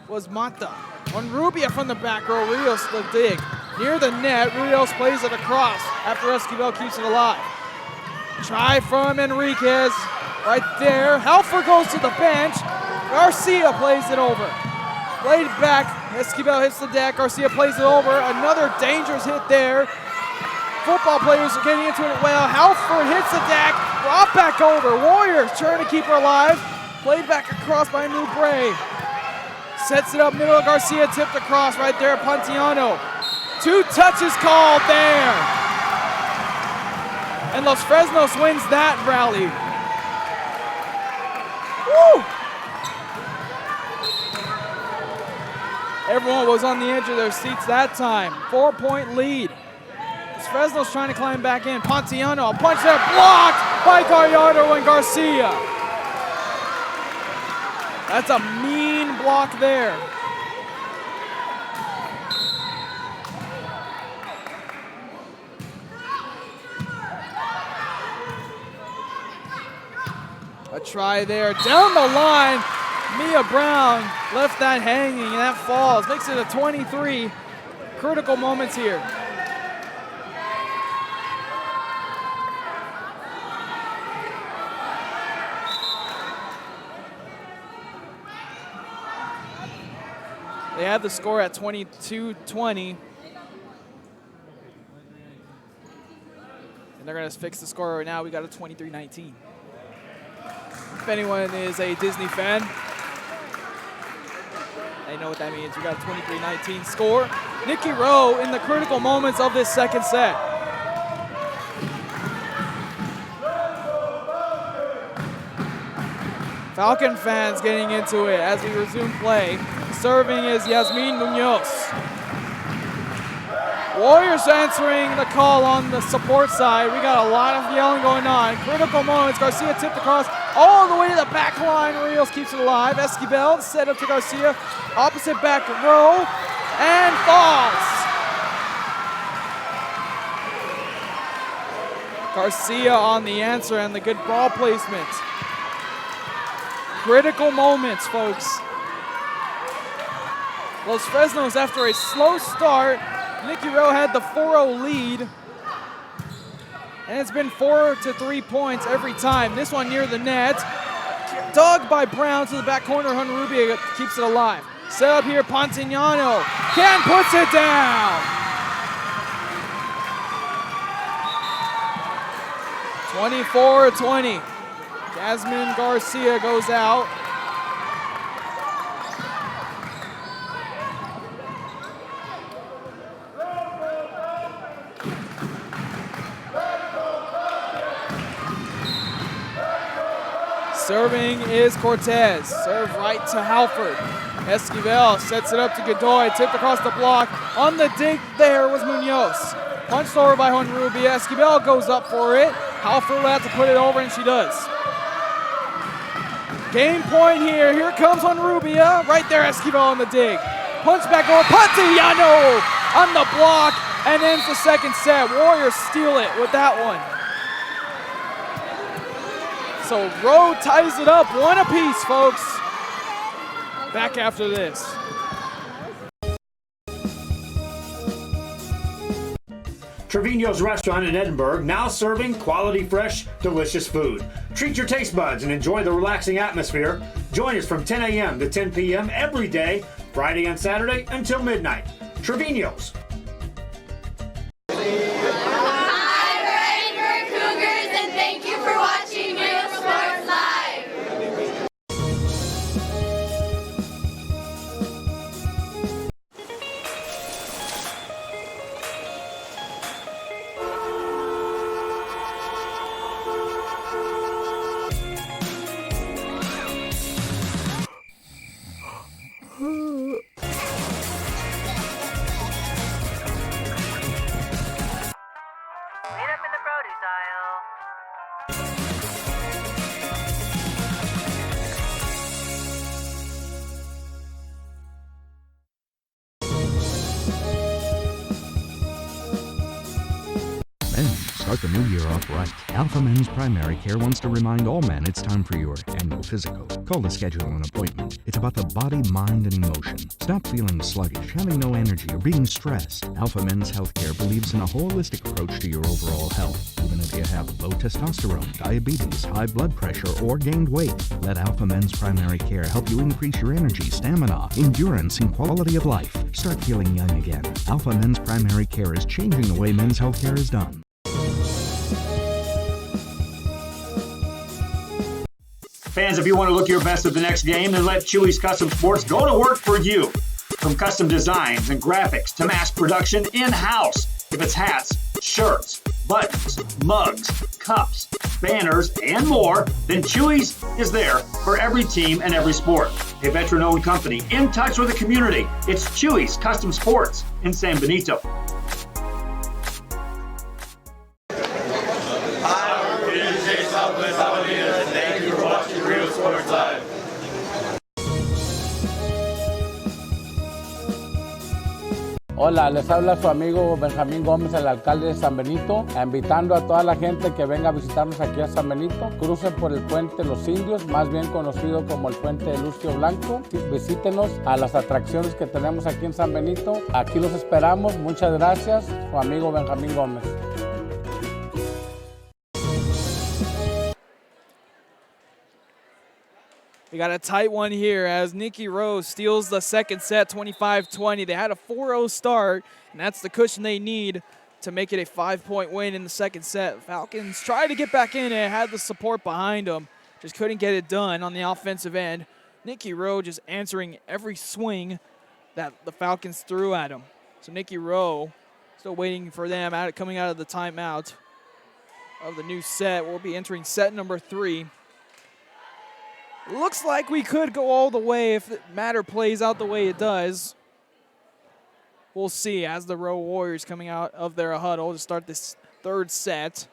was Mata. Honrubia from the back row, Rios the dig. Near the net, Rios plays it across after Esquivel keeps it alive. Try from Enriquez. Right there. Halford goes to the bench. Garcia plays it over. Played back. Esquivel hits the deck. Garcia plays it over. Another dangerous hit there. Football players are getting into it well. Halford hits the deck. Brought back over. Warriors trying to keep her alive. Played back across by Moubre. Sets it up middle. Garcia tipped across right there. Pontiano. 2 touches called there. And Los Fresnos wins that rally. Woo! Everyone was on the edge of their seats that time. 4-point lead. Los Fresnos trying to climb back in. Pontiano, a punch there, blocked by Gallardo and Garcia. That's a mean block there. A try there, down the line. Mia Brown left that hanging, and that falls. Makes it a 23. Critical moments here. They have the score at 22-20. And they're going to fix the score right now. We got a 23-19. If anyone is a Disney fan They know what that means. We got a 23-19 score. Nikki Rowe in the critical moments of this second set. Falcon fans getting into it as we resume play. Serving is Yasmin Munoz. Warriors answering the call on the support side. We got a lot of yelling going on. Critical moments. Garcia tipped across all the way to the back line. Rios keeps it alive. Esquivel set up to Garcia. Opposite back row. And falls. Garcia on the answer and the good ball placement. Critical moments, folks. Los Fresnos, after a slow start, Nikki Rowe had the 4-0 lead. And it's been 4 to 3 points every time. This one near the net. Dug by Brown to the back corner. Honrubia keeps it alive. Set up here, Pontignano. Ken puts it down. 24-20. Jasmine Garcia goes out. Serving is Cortez. Serve right to Halford. Esquivel sets it up to Godoy. Tipped across the block. On the dig there was Munoz. Punched over by Honrubia. Esquivel goes up for it. Halford will have to put it over, and she does. Game point here. Here comes Honrubia. Right there, Esquivel on the dig. Punch back over. Pontignano on the block and ends the second set. Warriors steal it with that one. So Rowe ties it up, one apiece, folks. Back after this. Trevino's Restaurant in Edinburgh, now serving quality, fresh, delicious food. Treat your taste buds and enjoy the relaxing atmosphere. Join us from 10 a.m. to 10 p.m. every day, Friday and Saturday until midnight. Trevino's. Start the new year off right. Alpha Men's Primary Care wants to remind all men it's time for your annual physical. Call to schedule an appointment. It's about the body, mind, and emotion. Stop feeling sluggish, having no energy, or being stressed. Alpha Men's Healthcare believes in a holistic approach to your overall health. Even if you have low testosterone, diabetes, high blood pressure, or gained weight, let Alpha Men's Primary Care help you increase your energy, stamina, endurance, and quality of life. Start feeling young again. Alpha Men's Primary Care is changing the way men's healthcare is done. Fans, if you want to look your best at the next game, then let Chewy's Custom Sports go to work for you. From custom designs and graphics to mass production in-house. If it's hats, shirts, buttons, mugs, cups, banners, and more, then Chewy's is there for every team and every sport. A veteran-owned company in touch with the community. It's Chewy's Custom Sports in San Benito. Thank you for watching Real Sports Live. Hola, les habla su amigo Benjamín Gómez, el alcalde de San Benito, invitando a toda la gente que venga a visitarnos aquí a San Benito. Crucen por el puente Los Indios, más bien conocido como el puente de Lucio Blanco. Visítenos a las atracciones que tenemos aquí en San Benito. Aquí los esperamos. Muchas gracias. Su amigo Benjamín Gómez. We got a tight one here as Nikki Rowe steals the second set, 25-20. They had a 4-0 start, and that's the cushion they need to make it a 5-point win in the second set. Falcons tried to get back in and had the support behind them. Just couldn't get it done on the offensive end. Nikki Rowe just answering every swing that the Falcons threw at him. So Nikki Rowe still waiting for them coming out of the timeout of the new set. We'll be entering set number 3. Looks like we could go all the way if the matter plays out the way it does. We'll see as the Rowe Warriors coming out of their huddle to start this third set.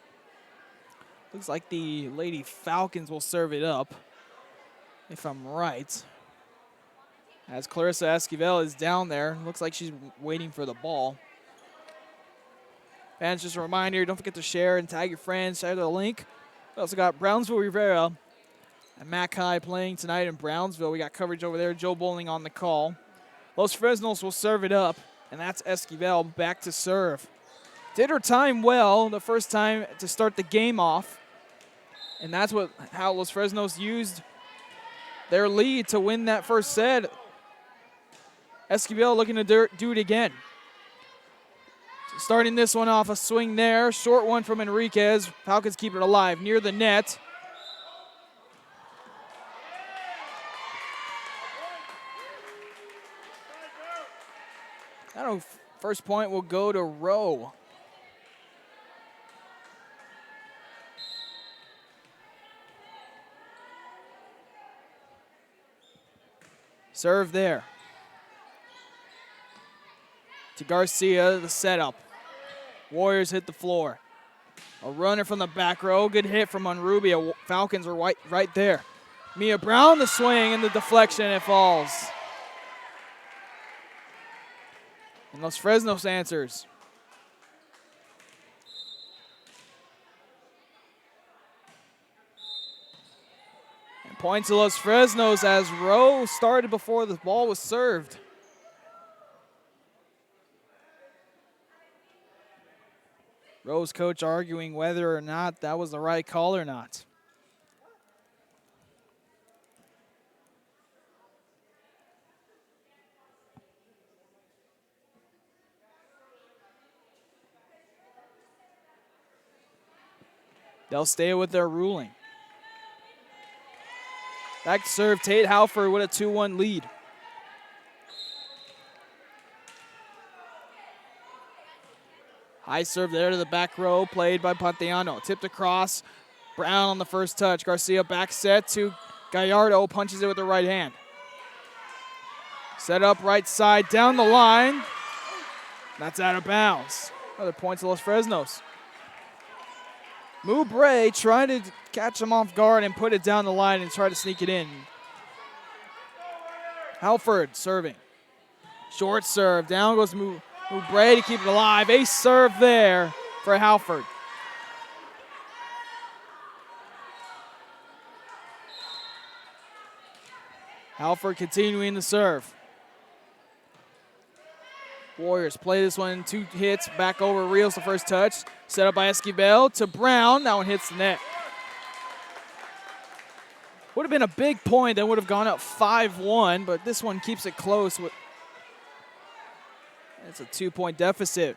Looks like the Lady Falcons will serve it up, if I'm right. As Clarissa Esquivel is down there. Looks like she's waiting for the ball. Fans, just a reminder, don't forget to share and tag your friends, share the link. We also got Brownsville Rivera and Mackay playing tonight in Brownsville. We got coverage over there. Joe Bowling on the call. Los Fresnos will serve it up, and that's Esquivel back to serve. Did her time well the first time to start the game off, and that's how Los Fresnos used their lead to win that first set. Esquivel looking to do it again. Starting this one off, a swing there. Short one from Enriquez. Falcons keep it alive near the net. First point will go to Rowe. Serve there. To Garcia, the setup. Warriors hit the floor. A runner from the back row. Good hit from Monrubia. Falcons are right there. Mia Brown, the swing and the deflection, it falls. And Los Fresnos answers. And point to Los Fresnos as Rowe started before the ball was served. Rowe's coach arguing whether or not that was the right call or not. They'll stay with their ruling. Back to serve, Tate Halford with a 2-1 lead. High serve there to the back row, played by Panteano. Tipped across, Brown on the first touch. Garcia back set to Gallardo, punches it with the right hand. Set up right side, down the line. That's out of bounds. Another point to Los Fresnos. Moubre trying to catch him off guard and put it down the line and try to sneak it in. Halford serving. Short serve. Down goes Moubre to keep it alive. Ace serve there for Halford. Halford continuing to serve. Warriors play this one, 2 hits, back over Rios the first touch. Set up by Esquivel to Brown. That one hits the net. Would have been a big point that would have gone up 5-1, but this one keeps it close. It's a 2-point deficit.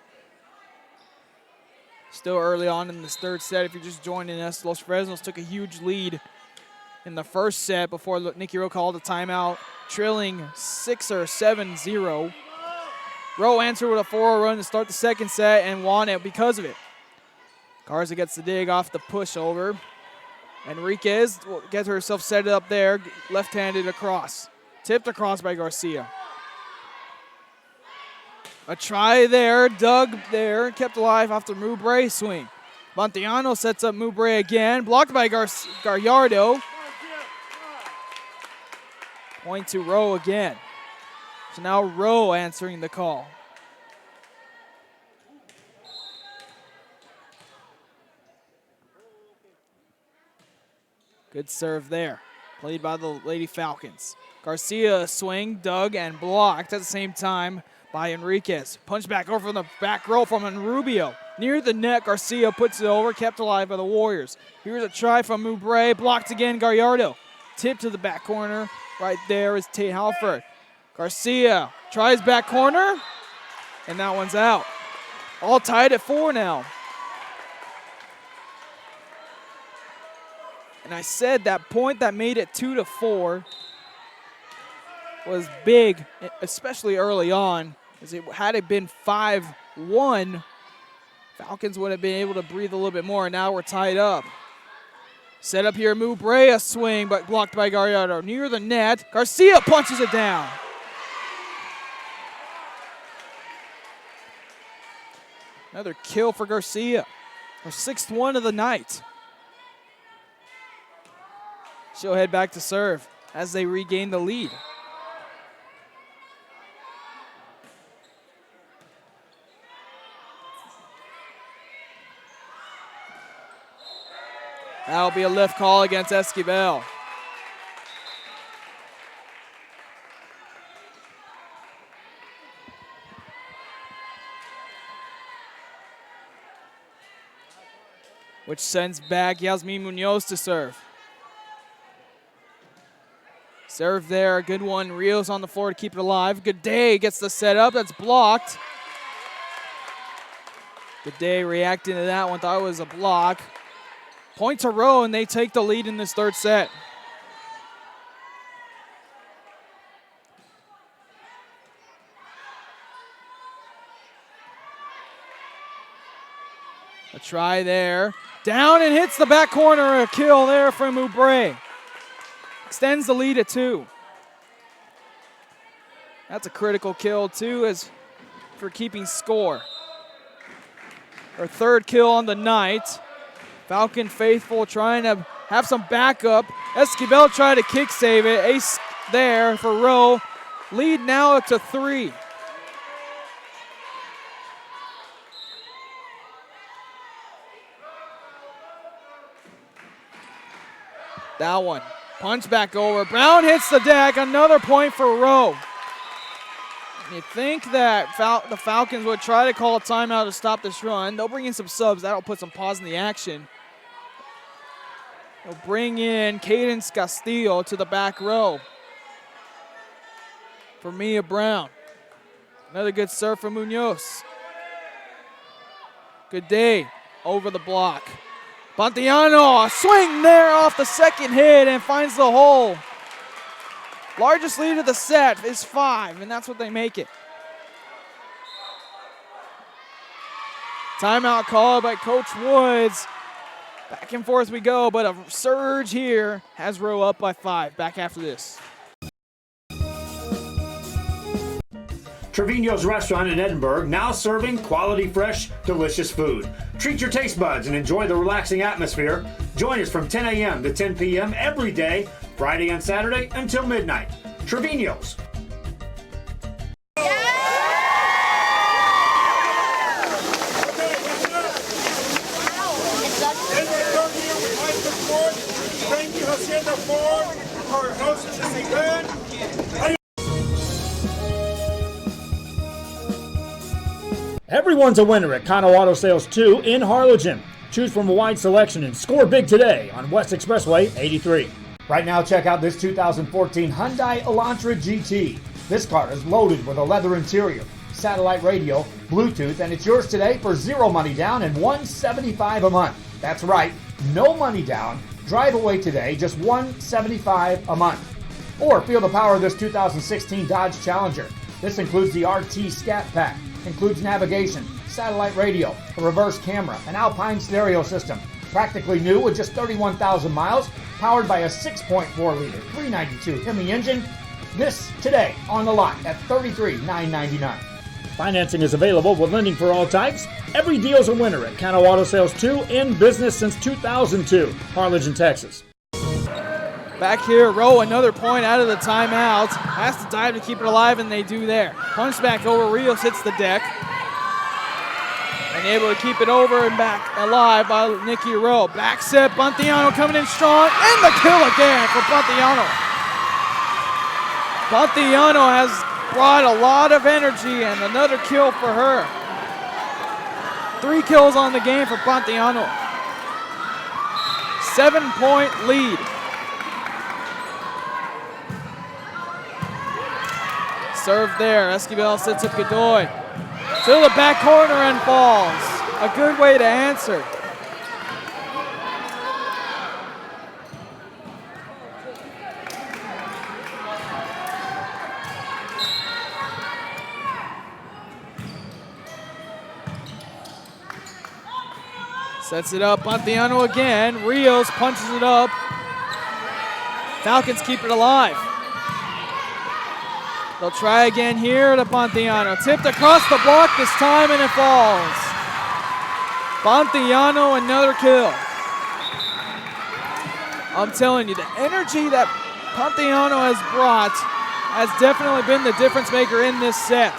Still early on in this third set. If you're just joining us, Los Fresnos took a huge lead in the first set before Nikki Rowe called a timeout, trailing 6 or 7-0. Rowe answered with a 4-0 run to start the second set and won it because of it. Garza gets the dig off the pushover. Enriquez gets herself set up there, left-handed across. Tipped across by Garcia. A try there, dug there, kept alive after Moubre swing. Montiano sets up Moubre again, blocked by Gallardo. Point to Rowe again. So now Rowe answering the call. Good serve there. Played by the Lady Falcons. Garcia swing, dug, and blocked at the same time by Enriquez. Punch back over from the back row from Rubio. Near the net, Garcia puts it over, kept alive by the Warriors. Here's a try from Moubre, blocked again, Gallardo. Tip to the back corner. Right there is Tate Halford. Garcia tries back corner, and that one's out. All tied at 4 now. And I said that point that made it 2-4 was big, especially early on. As had it been 5-1, Falcons would have been able to breathe a little bit more. Now we're tied up. Set up here, Moubre, a swing, but blocked by Gallardo. Near the net, Garcia punches it down. Another kill for Garcia, her 6th one of the night. She'll head back to serve as they regain the lead. That'll be a lift call against Esquivel. Which sends back Yasmin Munoz to serve. Serve there, a good one. Rios on the floor to keep it alive. Good day gets the setup, that's blocked. Good day reacting to that one, thought it was a block. Point to Rowe, and they take the lead in this 3rd set. A try there. Down and hits the back corner. A kill there from Moubre. Extends the lead at 2. That's a critical kill, too, as for keeping score. Her 3rd kill on the night. Falcon faithful trying to have some backup. Esquivel tried to kick save it. Ace there for Rowe. Lead now up to 3. That one. Punch back over. Brown hits the deck. Another point for Rowe. You'd think that the Falcons would try to call a timeout to stop this run. They'll bring in some subs. That'll put some pause in the action. They'll bring in Cadence Castillo to the back row for Mia Brown. Another good serve for Munoz. Good day over the block. Pontiano, a swing there off the 2nd hit and finds the hole. Largest lead of the set is 5, and that's what they make it. Timeout called by Coach Woods. Back and forth we go, but a surge here has Rowe up by 5. Back after this. Trevino's Restaurant in Edinburgh, now serving quality, fresh, delicious food. Treat your taste buds and enjoy the relaxing atmosphere. Join us from 10 a.m. to 10 p.m. every day, Friday and Saturday until midnight. Trevino's. Thank you, Hacienda Ford, for hosting this event. Everyone's a winner at Kano Auto Sales 2 in Harlingen. Choose from a wide selection and score big today on West Expressway 83. Right now, check out this 2014 Hyundai Elantra GT. This car is loaded with a leather interior, satellite radio, Bluetooth, and it's yours today for zero money down and $175 a month. That's right, no money down. Drive away today, just $175 a month. Or feel the power of this 2016 Dodge Challenger. This includes the RT Scat Pack, includes navigation, satellite radio, a reverse camera, an Alpine stereo system. Practically new with just 31,000 miles, powered by a 6.4-liter 392 Hemi engine. This today on the lot at $33,999. Financing is available with lending for all types. Every deal's a winner at Kano Auto Sales 2, in business since 2002, Harlingen, Texas. Back here, Rowe, another point out of the timeout. Has to dive to keep it alive, and they do there. Punch back over, Rios hits the deck. And able to keep it over and back alive by Nikki Rowe. Back set, Pontiano coming in strong, and the kill again for Pontiano. Pontiano has brought a lot of energy, and another kill for her. 3 kills on the game for Pontiano. 7-point lead. Serve there. Esquivel sets up Godoy to the back corner and falls. A good way to answer. Sets it up, Pontiano again. Rios punches it up. Falcons keep it alive. They'll try again here to Pontiano. Tipped across the block this time and it falls. Pontiano, another kill. I'm telling you, the energy that Pontiano has brought has definitely been the difference maker in this set.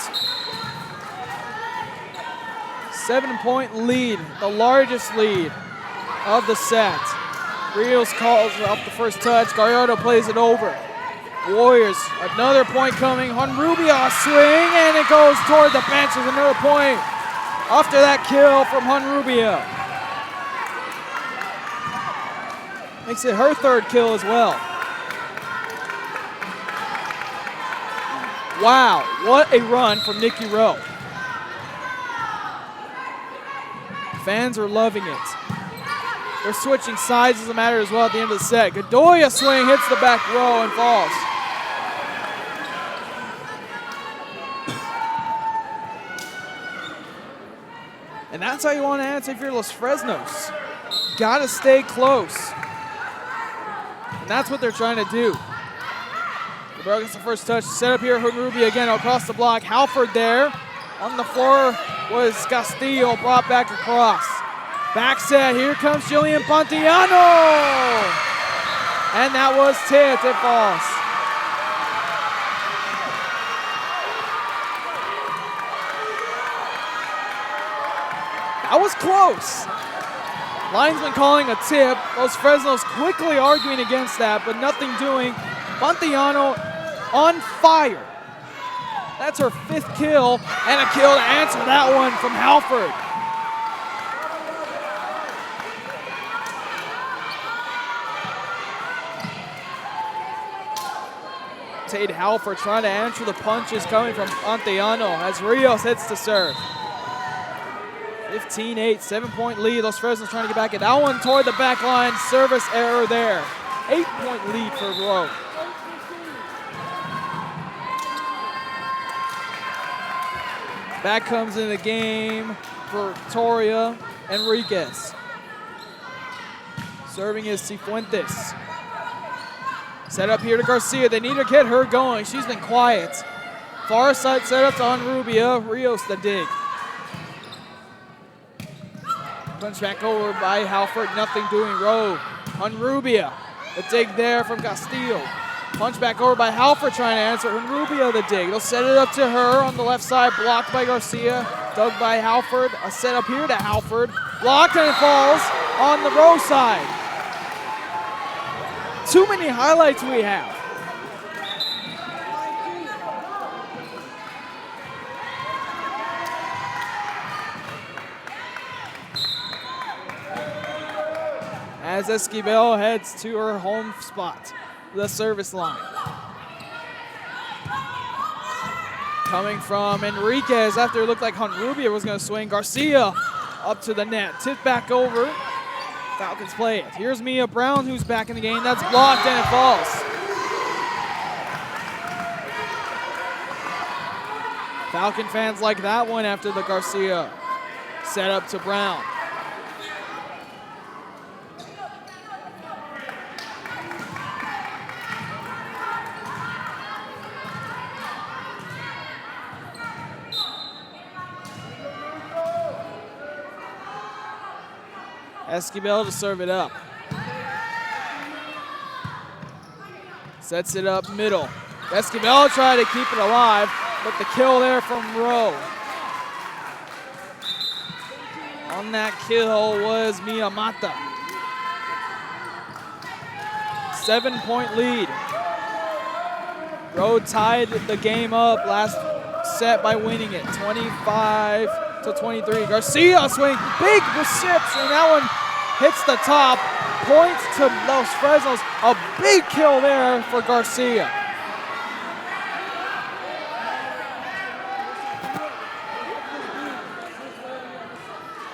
7-point lead, the largest lead of the set. Rios calls off the first touch. Gallardo plays it over. Warriors, another point coming. Honrubia swing, and it goes toward the bench with another point after that kill from Honrubia. Makes it her third kill as well. Wow, what a run from Nikki Rowe. Fans are loving it. They're switching sides as a matter as well at the end of the set. Godoya swing, hits the back row and falls. And that's how you want to answer if you're Los Fresnos. Gotta stay close. And that's what they're trying to do. Cabrera gets the first touch. Set up here, Honrubia again across the block. Halford there. On the floor was Castillo, brought back across. Back set, here comes Jillian Pontiano. And that was tipped, it falls. That was close. Linesman calling a tip. Los Fresnos quickly arguing against that, but nothing doing. Pontiano on fire. That's her 5th kill, and a kill to answer that one from Halford. Tate Halford trying to answer the punches coming from Pontiano as Rios hits to serve. 15-8, 7-point lead. Los Fresnos trying to get back at that one toward the back line. Service error there. 8-point lead for Rowe. Back comes in the game for Victoria Enriquez. Serving is Cifuentes. Set up here to Garcia. They need to get her going. She's been quiet. Far side set up to Honrubia. Rios the dig. Punch back over by Halford. Nothing doing. Rowe. Honrubia. The dig there from Castillo. Punch back over by Halford trying to answer. Honrubia the dig. They'll set it up to her on the left side. Blocked by Garcia. Dug by Halford. A set up here to Halford. Blocked and it falls on the Rowe side. Too many highlights we have. As Esquivel heads to her home spot, the service line. Coming from Enriquez after it looked like Honrubia was going to swing. Garcia up to the net. Tipped back over. Falcons play it. Here's Mia Brown who's back in the game. That's blocked and it falls. Falcon fans like that one after the Garcia set up to Brown. Esquivel to serve it up. Sets it up middle. Esquivel trying to keep it alive, but the kill there from Rowe. On that kill was Miyamata. 7-point lead. Rowe tied the game up last set by winning it, 25-23. Garcia swing, big receipts, and that one hits the top. Points to Los Fresnos. A big kill there for Garcia.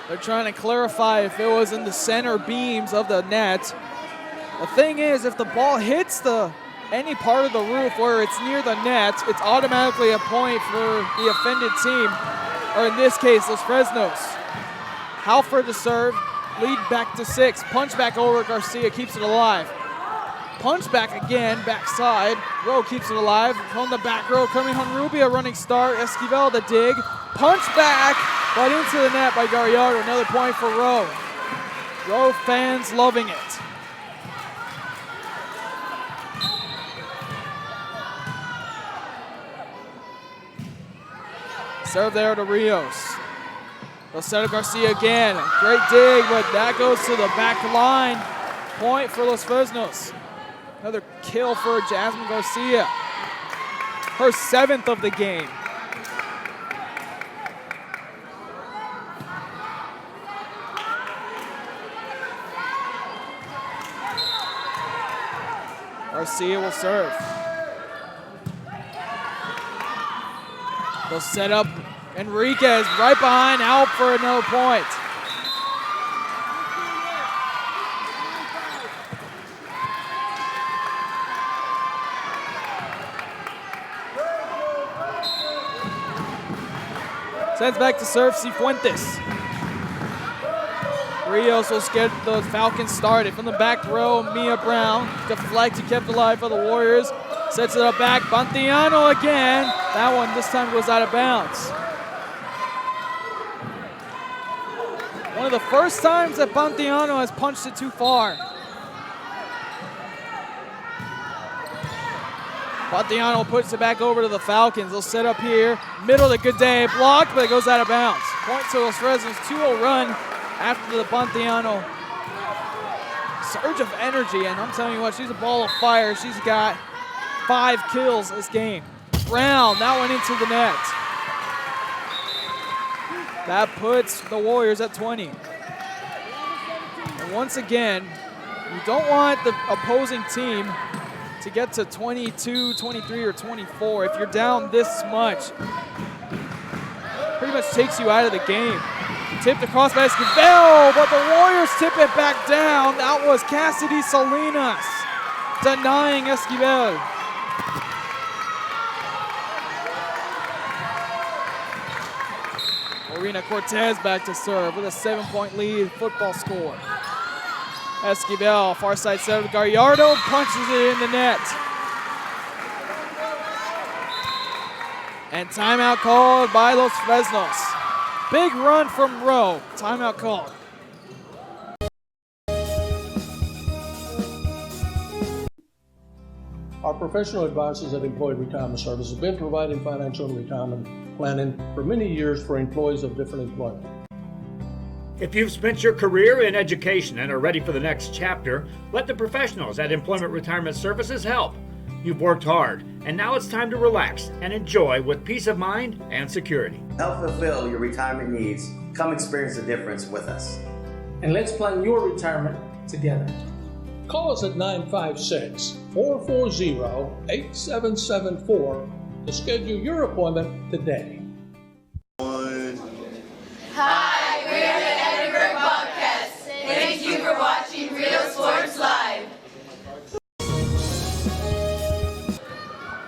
They're trying to clarify if it was in the center beams of the net. The thing is, if the ball hits any part of the roof where it's near the net, it's automatically a point for the offended team, or in this case, Los Fresnos. Halford to serve, Lead back to 6. Punch back over. Garcia keeps it alive. Punch back again, backside. Rowe keeps it alive. From the back row coming Honrubia, running start. Esquivel the dig. Punch back, but into the net by Gallardo. Another point for Rowe. Rowe fans loving it. Serve there to Rios. They'll set up Garcia again. Great dig, but that goes to the back line. Point for Los Fresnos. Another kill for Jasmine Garcia. Her 7th of the game. Garcia will serve. They'll set up Enriquez right behind, out for another point. Sends back to serve Cifuentes. Rios will get the Falcons started. From the back row, Mia Brown deflected, kept alive for the Warriors. Sets it up back, Bantiano again. That one this time goes out of bounds. One of the first times that Bantiano has punched it too far. Bantiano puts it back over to the Falcons. They'll set up here. Middle of the good day. Blocked, but it goes out of bounds. Point to Los Fresnos. 2-0 run after the Bantiano surge of energy. And I'm telling you what, she's a ball of fire. She's got 5 kills this game. Brown, that one into the net. That puts the Warriors at 20. And once again, you don't want the opposing team to get to 22, 23, or 24. If you're down this much, pretty much takes you out of the game. Tipped across by Esquivel, but the Warriors tip it back down. That was Cassidy Salinas denying Esquivel. Marina Cortez back to serve with a 7-point lead, football score. Esquivel, far side set of Gallardo, punches it in the net. And timeout called by Los Fresnos. Big run from Rowe, timeout called. Our professional advisors at Employee Retirement Service have been providing financial and retirement planning for many years for employees of different employment. If you've spent your career in education and are ready for the next chapter, let the professionals at Employment Retirement Services help. You've worked hard, and now it's time to relax and enjoy with peace of mind and security. Help fulfill your retirement needs. Come experience the difference with us. And let's plan your retirement together. Call us at 956-440-8774 to schedule your appointment today. Hi, we are the Edinburgh Bobcats. Thank you for watching Real Sports Live.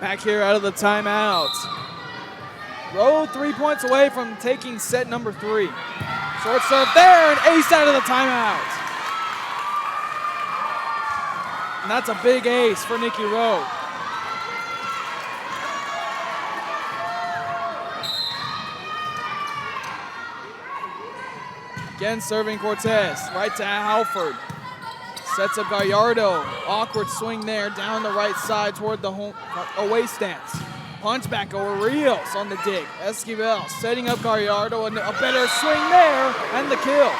Back here out of the timeout. Rowe 3 points away from taking set number 3. Short serve there, and ace out of the timeout. And that's a big ace for Nikki Rowe. Again serving Cortez, right to Halford. Sets up Gallardo, awkward swing there down the right side toward the home away stance. Punch back over Rios on the dig. Esquivel setting up Gallardo, and a better swing there, and the kill.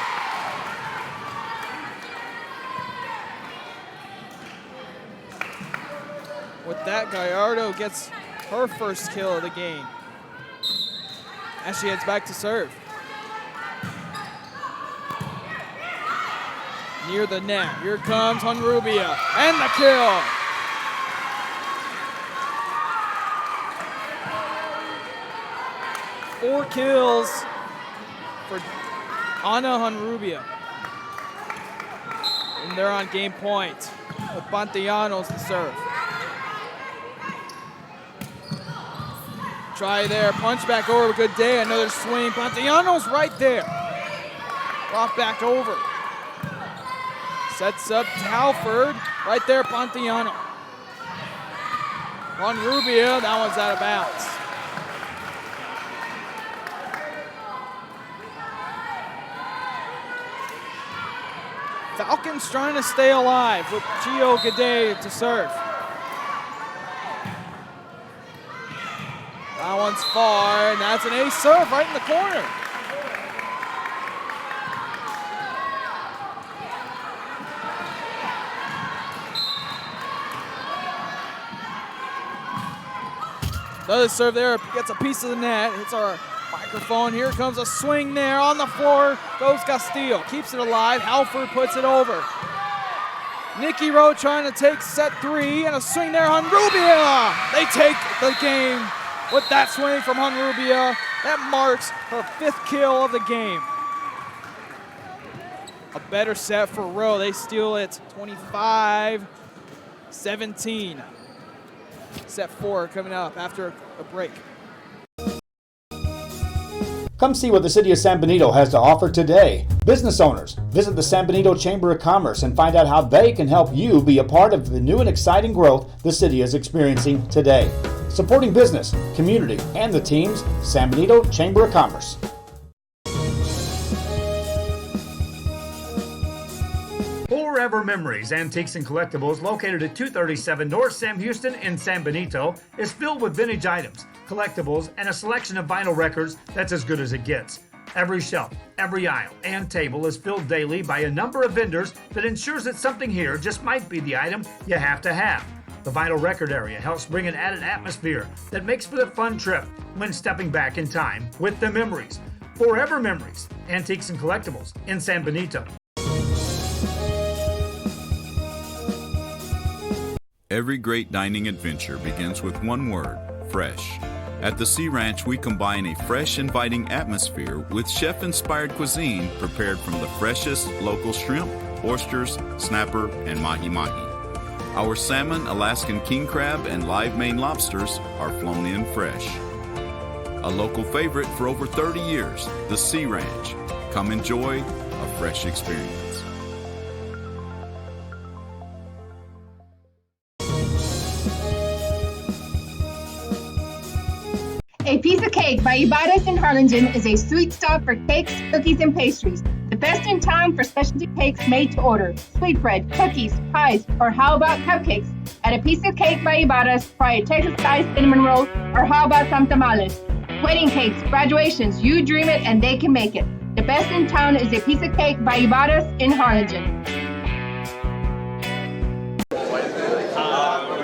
With that, Gallardo gets her first kill of the game as she heads back to serve. Near the net, here comes Honrubia, and the kill. Four kills for Ana Honrubia. And they're on game point with Bantianos to serve. Try there, punch back over, good day, another swing. Bantianos right there. Brought back over. Sets up Halford. Right there, Pontiano. On Rubio, that one's out of bounds. Falcons trying to stay alive with Gio Gade to serve. That one's far, and that's an ace serve right in the corner. Another serve there, gets a piece of the net, hits our microphone. Here comes a swing there on the floor. Goes Castillo, keeps it alive. Halford puts it over. Nikki Rowe trying to take set 3, and a swing there on Rubia. They take the game with that swing from Honrubia. That marks her 5th kill of the game. A better set for Rowe. They steal it 25-17. Set 4 coming up after a break. Come see what the City of San Benito has to offer today. Business owners, visit the San Benito Chamber of Commerce and find out how they can help you be a part of the new and exciting growth the city is experiencing today. Supporting business, community, and the teams, San Benito Chamber of Commerce. Forever Memories, Antiques and Collectibles, located at 237 North Sam Houston in San Benito, is filled with vintage items, collectibles, and a selection of vinyl records that's as good as it gets. Every shelf, every aisle, and table is filled daily by a number of vendors that ensures that something here just might be the item you have to have. The vinyl record area helps bring an added atmosphere that makes for a fun trip when stepping back in time with the memories. Forever Memories, Antiques and Collectibles in San Benito. Every great dining adventure begins with one word, fresh. At the Sea Ranch, we combine a fresh, inviting atmosphere with chef-inspired cuisine prepared from the freshest local shrimp, oysters, snapper, and mahi-mahi. Our salmon, Alaskan king crab, and live Maine lobsters are flown in fresh. A local favorite for over 30 years, the Sea Ranch. Come enjoy a fresh experience. A Piece of Cake by Ibarra's in Harlingen is a sweet stop for cakes, cookies, and pastries. The best in town for specialty cakes made to order. Sweetbread, cookies, pies, or how about cupcakes? At A Piece of Cake by Ibarra's, try a Texas-style cinnamon roll, or how about some tamales? Wedding cakes, graduations, you dream it and they can make it. The best in town is A Piece of Cake by Ibarra's in Harlingen.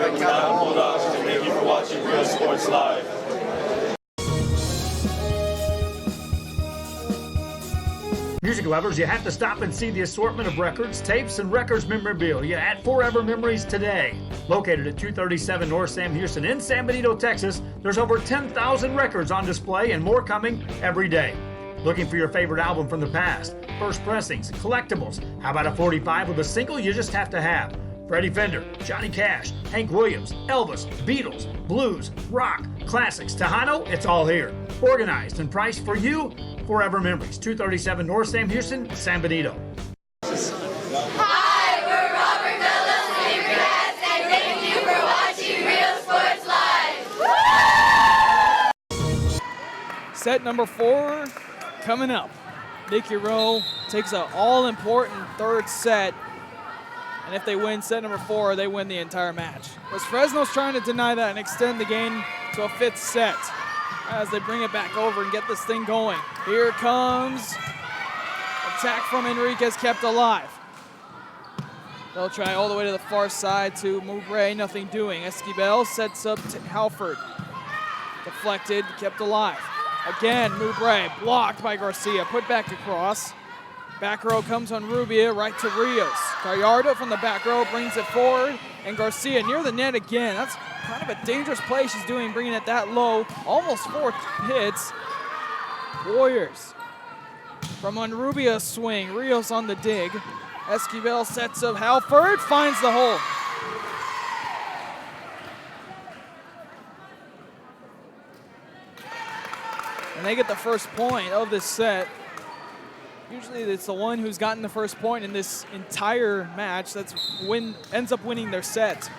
Thank you for watching Real Sports Live. Music lovers, you have to stop and see the assortment of records, tapes, and records memorabilia at Forever Memories today. Located at 237 North Sam Houston in San Benito, Texas, there's over 10,000 records on display and more coming every day. Looking for your favorite album from the past, first pressings, collectibles? How about a 45 with a single you just have to have? Freddie Fender, Johnny Cash, Hank Williams, Elvis, Beatles, blues, rock, classics, Tejano, it's all here. Organized and priced for you. Forever Memories, 237 North Sam Houston, San Benito. Hi, we're Robert Bella's favorite cats, and thank you for watching Real Sports Live. Set number 4 coming up. Nikki Rowe takes an all-important third set, and if they win set number 4, they win the entire match. But Fresno's trying to deny that and extend the game to a 5th set as they bring it back over and get this thing going. Here comes attack from Enriquez, kept alive. They'll try all the way to the far side to Moubre, nothing doing. Esquivel sets up to Halford. Deflected, kept alive. Again, Moubre, blocked by Garcia, put back across. Back row comes on Rubia, right to Rios. Gallardo from the back row brings it forward, and Garcia near the net again. That's kind of a dangerous play she's doing, bringing it that low. Almost 4 hits. Warriors from Onrubia's swing. Rios on the dig. Esquivel sets up Halford, finds the hole. And they get the first point of this set. Usually it's the one who's gotten the first point in this entire match that's ends up winning their set.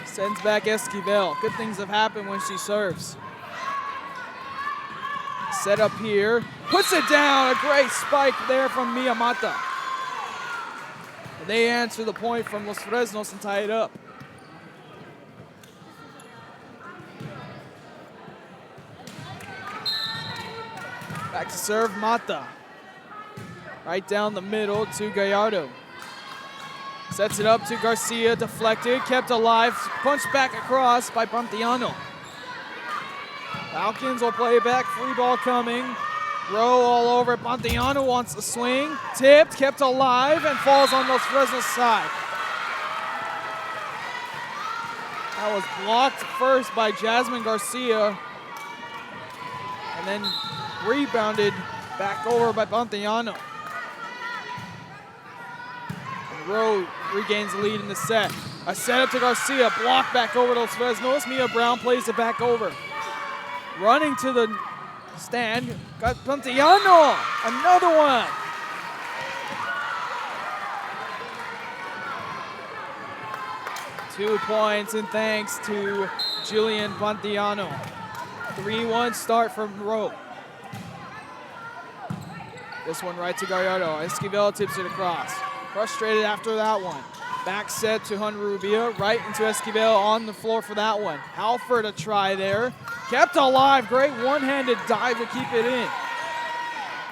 Sends back Esquivel. Good things have happened when she serves. Set up here, puts it down. A great spike there from Miyamata. And they answer the point from Los Fresnos and tie it up. Back to serve Mata. Right down the middle to Gallardo. Sets it up to Garcia, deflected, kept alive, punched back across by Pantiano. Falcons will play it back, free ball coming. Rowe all over, Pantiano wants the swing, tipped, kept alive, and falls on Los Fresnos' side. That was blocked first by Jasmine Garcia, and then rebounded back over by Pantiano. Rowe regains the lead in the set. A setup to Garcia, blocked back over to Los Fresnos. Mia Brown plays it back over. Running to the stand, got Pantiano, another one. Two points, and thanks to Julian Pantiano. 3-1 start from Rowe. This one right to Gallardo. Esquivel tips it across. Frustrated after that one. Back set to Honrubia, right into Esquivel on the floor for that one. Halford a try there. Kept alive, great one-handed dive to keep it in.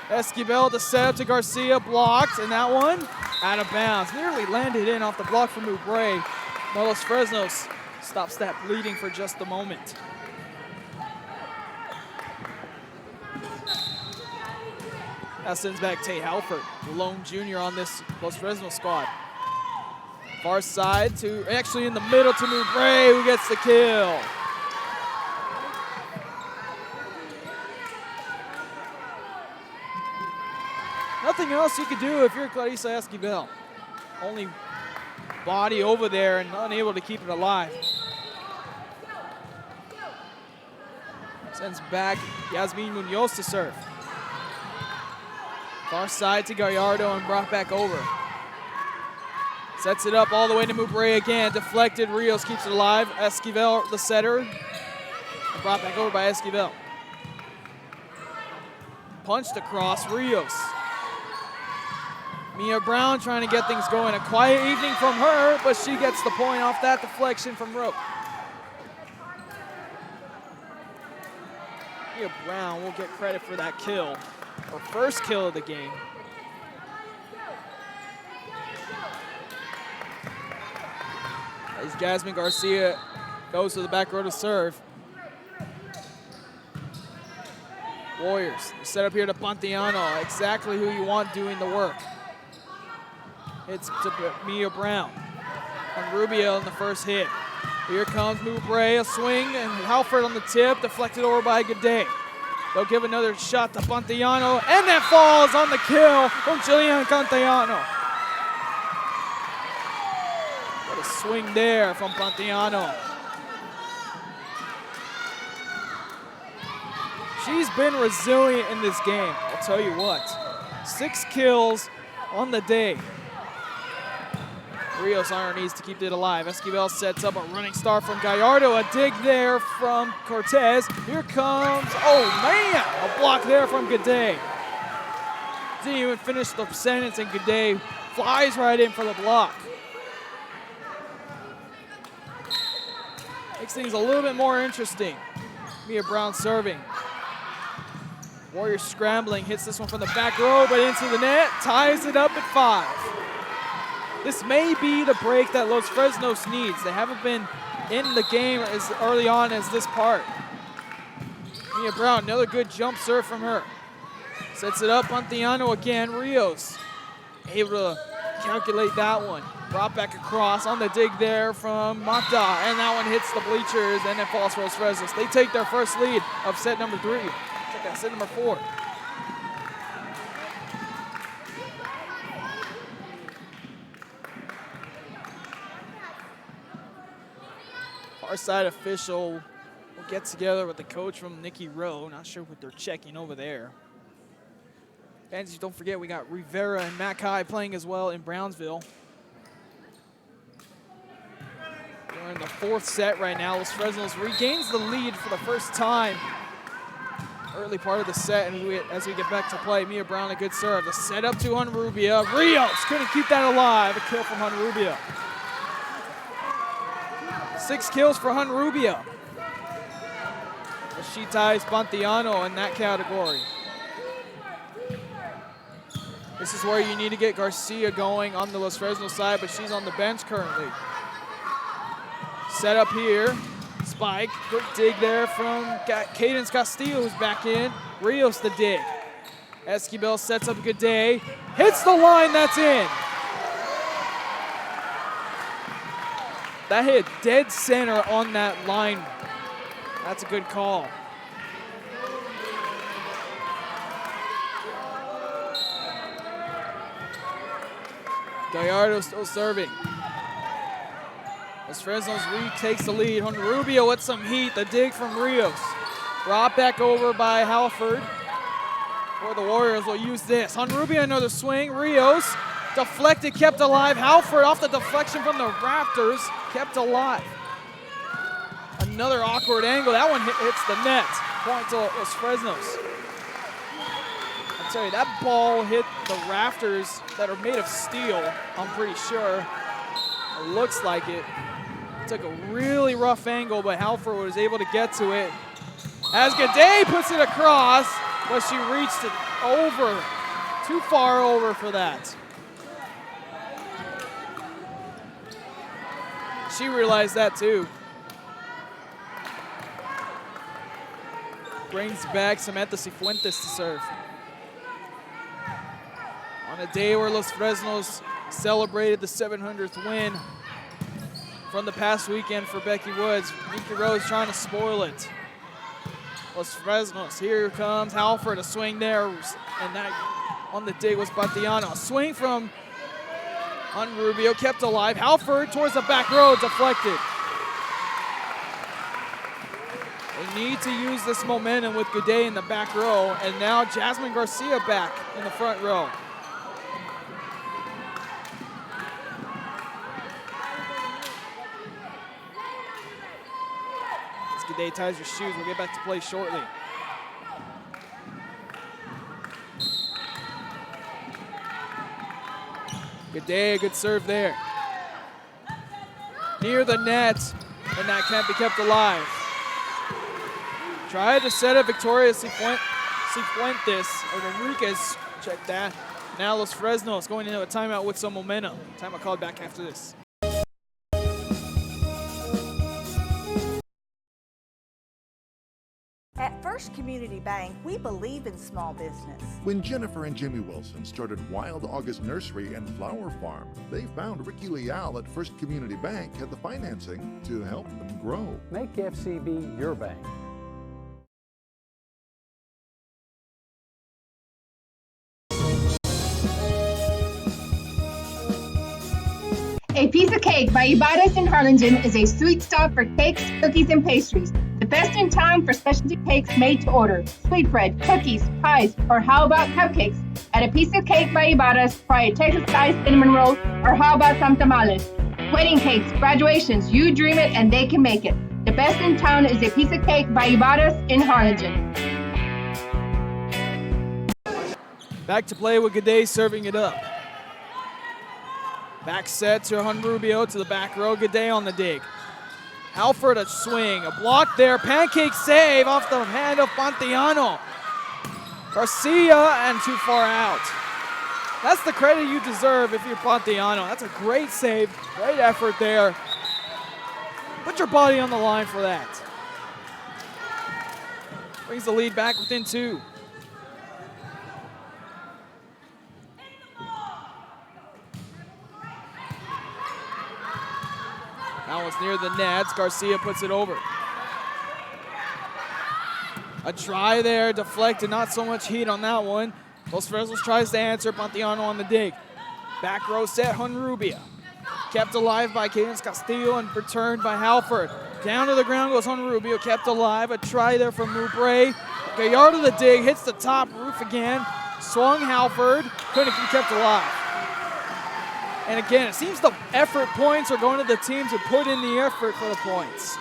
Esquivel to set up to Garcia, blocked, and that one out of bounds. Nearly landed in off the block from Ubre. Los Fresnos stops that bleeding for just a moment. That sends back Tay Halford, the lone junior on this Los Fresno squad. Far side to, actually in the middle to Ubre, who gets the kill. Nothing else you could do if you're Clarissa Esquivel. Only body over there and unable to keep it alive. Sends back Yasmin Munoz to serve. Far side to Gallardo and brought back over. Sets it up all the way to Mubray again. Deflected, Rios keeps it alive. Esquivel, the setter. And brought back over by Esquivel. Punched across, Rios. Mia Brown trying to get things going. A quiet evening from her, but she gets the point off that deflection from Rowe. Mia Brown will get credit for that kill. Her first kill of the game. As Jasmine Garcia goes to the back row to serve. Warriors set up here to Pantiano, exactly who you want doing the work. It's to Mia Brown on Rubio in the first hit. Here comes Mubray, a swing, and Halford on the tip, deflected over by Gaudet. They'll give another shot to Pantiano, and that falls on the kill from Jillian Cantillano. What a swing there from Pantiano. She's been resilient in this game, I'll tell you what. 6 kills on the day. Rios on her knees to keep it alive. Esquivel sets up a running star from Gallardo. A dig there from Cortez. Here comes, oh man, a block there from Gaudet. Didn't even finish the sentence and Gaudet flies right in for the block. Makes things a little bit more interesting. Mia Brown serving. Warriors scrambling, hits this one from the back row, but into the net, ties it up at 5. This may be the break that Los Fresnos needs. They haven't been in the game as early on as this part. Mia Brown, another good jump serve from her. Sets it up, Pantiano again, Rios. Able to calculate that one. Brought back across on the dig there from Mata, and that one hits the bleachers, and it falls for Los Fresnos. They take their first lead of set number 3. Check out set number 4. Our side official will get together with the coach from Nikki Rowe. Not sure what they're checking over there. And don't forget, we got Rivera and Mackay playing as well in Brownsville. We're in the fourth set right now. Los Fresnos regains the lead for the first time early part of the set, and as we get back to play, Mia Brown, a good serve. The set up to Honrubia. Rios couldn't keep that alive. A kill from Honrubia. 6 kills for Honrubia. She ties Pontiano in that category. This is where you need to get Garcia going on the Los Fresnos side, but she's on the bench currently. Set up here. Spike, good dig there from Cadence Castillo, who's back in. Rios the dig. Esquivel sets up a good day. Hits the line, that's in. That hit dead center on that line. That's a good call. Gallardo still serving. Los Fresnos retakes the lead. Honrubia with some heat. The dig from Rios. Brought back over by Halford. Or the Warriors will use this. Honrubia another swing. Rios deflected, kept alive. Halford off the deflection from the rafters, kept alive. Another awkward angle. That one hits the net. Point to Los Fresnos. I'll tell you, that ball hit the rafters that are made of steel, I'm pretty sure. It looks like it. Took a really rough angle, but Halford was able to get to it. As Gade puts it across, but she reached it over, too far over for that. She realized that too. Brings back Samantha Cifuentes to serve. On a day where Los Fresnos celebrated the 700th win from the past weekend for Becky Woods, Nikki Rowe is trying to spoil it. Los Fresnos, here comes Halford, a swing there, and that on the dig was Pontiano. A swing from Honrubia, kept alive. Halford towards the back row, deflected. They need to use this momentum with Goudet in the back row, and now Jasmine Garcia back in the front row. As Goudet ties her shoes, we'll get back to play shortly. Goudet, good serve there. Near the net, and that can't be kept alive. Tried to set up Victoria Cifuentes, or Enriquez, check that. Now Los Fresnos going into a timeout with some momentum. Timeout called back after this. At First Community Bank, we believe in small business. When Jennifer and Jimmy Wilson started Wild August Nursery and Flower Farm, they found Ricky Leal at First Community Bank had the financing to help them grow. Make FCB your bank. A Piece of Cake by Ibarras in Harlingen is a sweet stop for cakes, cookies, and pastries. The best in town for specialty cakes made to order. Sweetbread, cookies, pies, or how about cupcakes? At A Piece of Cake by Ibarras, try a Texas-style cinnamon roll, or how about some tamales? Wedding cakes, graduations, you dream it and they can make it. The best in town is A Piece of Cake by Ibarras in Harlingen. Back to play with Goudet serving it up. Back set to Honrubia to the back row. Goudet on the dig. Halford a swing. A block there. Pancake save off the hand of Pontiano. Garcia and too far out. That's the credit you deserve if you're Pontiano. That's a great save. Great effort there. Put your body on the line for that. Brings the lead back within 2. That one's near the nets. Garcia puts it over. A try there, deflected, not so much heat on that one. Los Fresnos tries to answer, Pontiano on the dig. Back row set, Honrubia. Kept alive by Cadence Castillo and returned by Halford. Down to the ground goes Honrubia, kept alive. A try there from Mubray. Gallardo the dig, hits the top roof again. Swung Halford, couldn't be kept alive. And again, it seems the effort points are going to the teams who put in the effort for the points.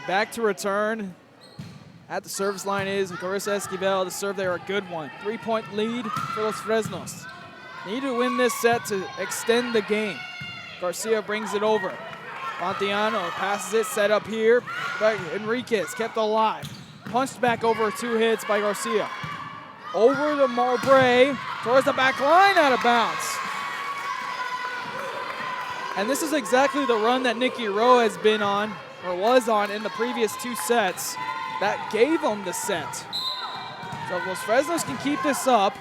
Back to return. At the service line is Carissa Esquivel. The serve there, a good one. 3-point lead for Los Fresnos. Need to win this set to extend the game. Garcia brings it over. Montiano passes it, set up here. But Enriquez kept alive. Punched back over 2 hits by Garcia. Over to Mowbray, towards the back line, out of bounds. And this is exactly the run that Nikki Rowe has been on, or was on, in the previous 2 sets. That gave them the set. So if Los Fresnos can keep this up,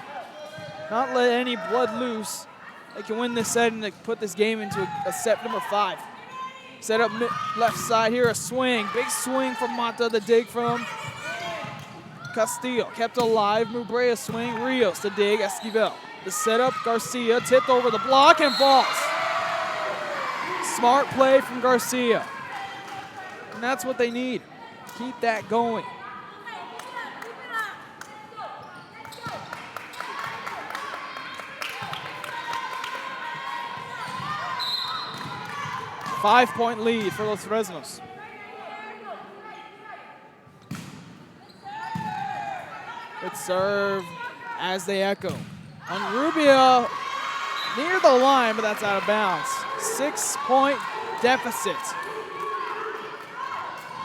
not let any blood loose, they can win this set and put this game into a set number 5. Set up left side here, a swing. Big swing from Mata, the dig from Castillo. Kept alive, Mowbray a swing. Rios the dig, Esquivel. The setup, Garcia tipped over the block and falls. Smart play from Garcia. And that's what they need. Keep that going. Five-point lead for Los Fresnos. Good serve as they echo. On Rubio, near the line, but that's out of bounds. 6-point deficit.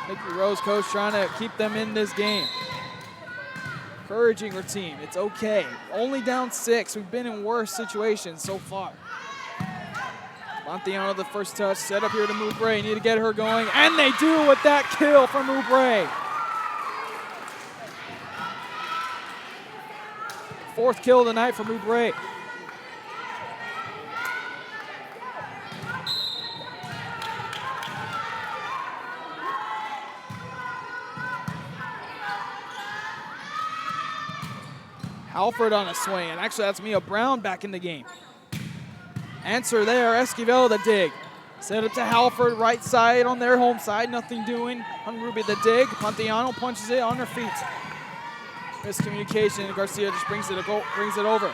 Nikki Rowe's coach trying to keep them in this game. Encouraging her team. It's okay. Only down 6. We've been in worse situations so far. Montiano the first touch. Set up here to Mowbray. Need to get her going. And they do with that kill from Mowbray. 4th kill of the night for Mowbray. Halford on a swing, and actually that's Mia Brown back in the game. Answer there, Esquivel the dig. Set up to Halford, right side on their home side, nothing doing. On Ruby the dig, Montiano punches it on her feet. Miscommunication, Garcia just brings it over.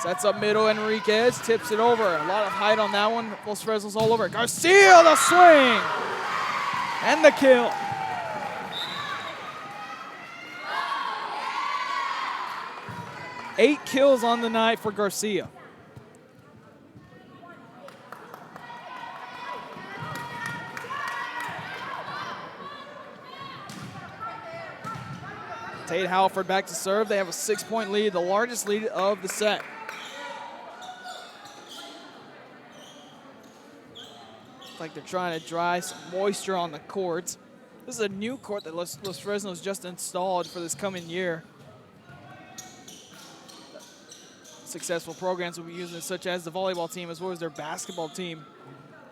Sets up middle, Enriquez, tips it over. A lot of height on that one, Los Fresnos all over. Garcia the swing! And the kill. Eight kills on the night for Garcia. Tate Halford back to serve. They have a 6-point lead, the largest lead of the set. Looks like they're trying to dry some moisture on the court. This is a new court that Los Fresnos just installed for this coming year. Successful programs will be using, such as the volleyball team as well as their basketball team,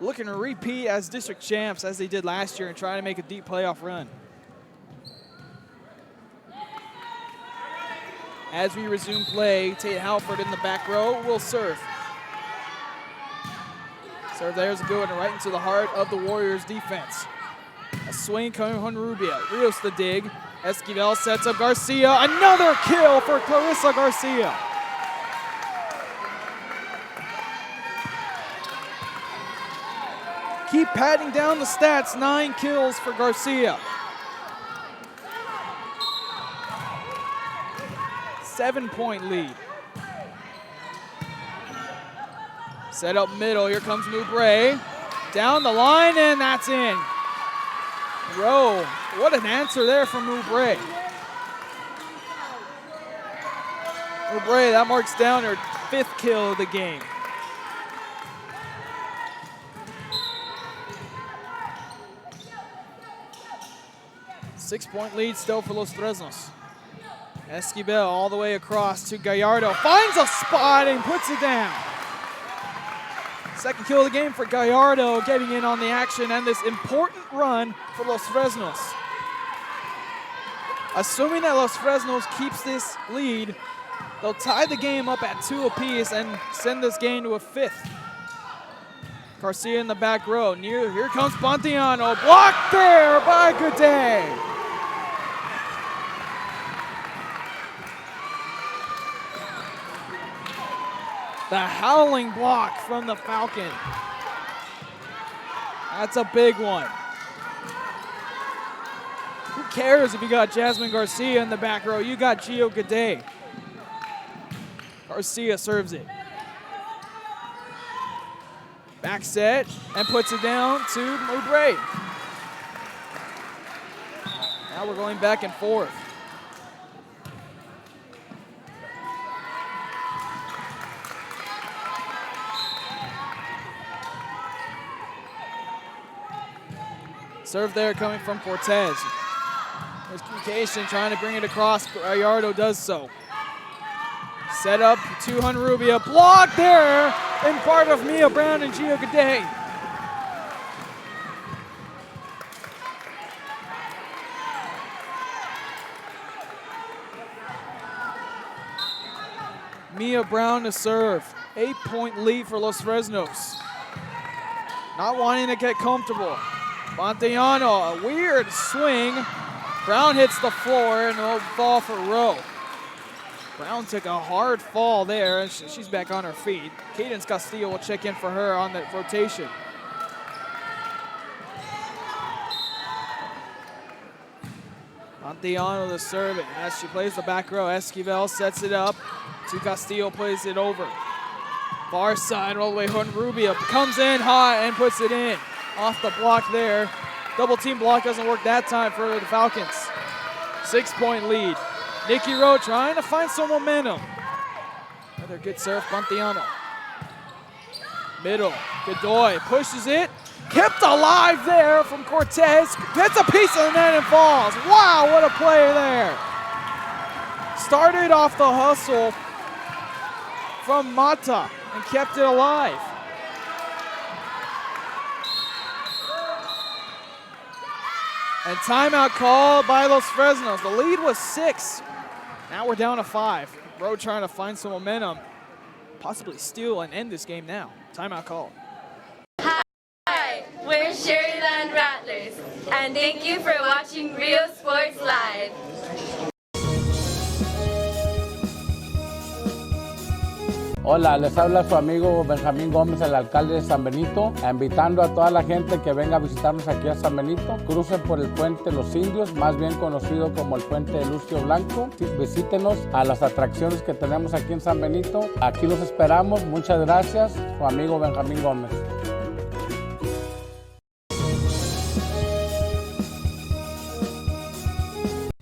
looking to repeat as district champs as they did last year and trying to make a deep playoff run. As we resume play, Tate Halford in the back row will serve. Serve there's a good one right into the heart of the Warriors defense. A swing coming from Rubio. Rios the dig. Esquivel sets up Garcia. Another kill for Clarissa Garcia. Keep patting down the stats, 9 kills for Garcia. 7-point lead. Set up middle, here comes Mowbray. Down the line, and that's in. Rowe, what an answer there from Mowbray. Mowbray, that marks down her 5th kill of the game. Six-point lead still for Los Fresnos. Esquivel all the way across to Gallardo. Finds a spot and puts it down. Second kill of the game for Gallardo, getting in on the action and this important run for Los Fresnos. Assuming that Los Fresnos keeps this lead, They'll tie the game up at 2 apiece and send this game to a 5th. Garcia in the back row. Here comes Pontiano. Blocked there by Goudet. The howling block from the Falcon. That's a big one. Who cares if you got Jasmine Garcia in the back row? You got Gio Goudet. Garcia serves it. Back set and puts it down to Moubre. Now we're going back and forth. Serve there coming from Cortez. There's communication trying to bring it across. Gallardo does so. Set up to Honrubia. Blocked there in part of Mia Brown and Gio Goudet. Mia Brown to serve. 8-point lead for Los Fresnos. Not wanting to get comfortable. Pontiano, a weird swing. Brown hits the floor and it'll fall for Rowe. Brown took a hard fall there, and she's back on her feet. Cadence Castillo will check in for her on the rotation. Pontiano the serve as she plays the back row. Esquivel sets it up to Castillo, plays it over. Far side all the way, Honrubia comes in hot and puts it in. Off the block there. Double team block doesn't work that time for the Falcons. 6-point lead. Nikki Rowe trying to find some momentum. Another good serve, Pontiano. Middle, Godoy pushes it. Kept alive there from Cortez. Gets a piece of the net and falls. Wow, what a play there. Started off the hustle from Mata and kept it alive. And timeout called by Los Fresnos. The lead was 6. Now we're down to 5. Rowe trying to find some momentum, possibly steal and end this game now. Timeout called. Hi, we're Sheridan Rattlers, and thank you for watching Real Sports Live. Hola, les habla su amigo Benjamín Gómez, el alcalde de San Benito, invitando a toda la gente que venga a visitarnos aquí a San Benito. Crucen por el puente Los Indios, más bien conocido como el puente de Lucio Blanco. Visítenos a las atracciones que tenemos aquí en San Benito. Aquí los esperamos. Muchas gracias. Su amigo Benjamín Gómez.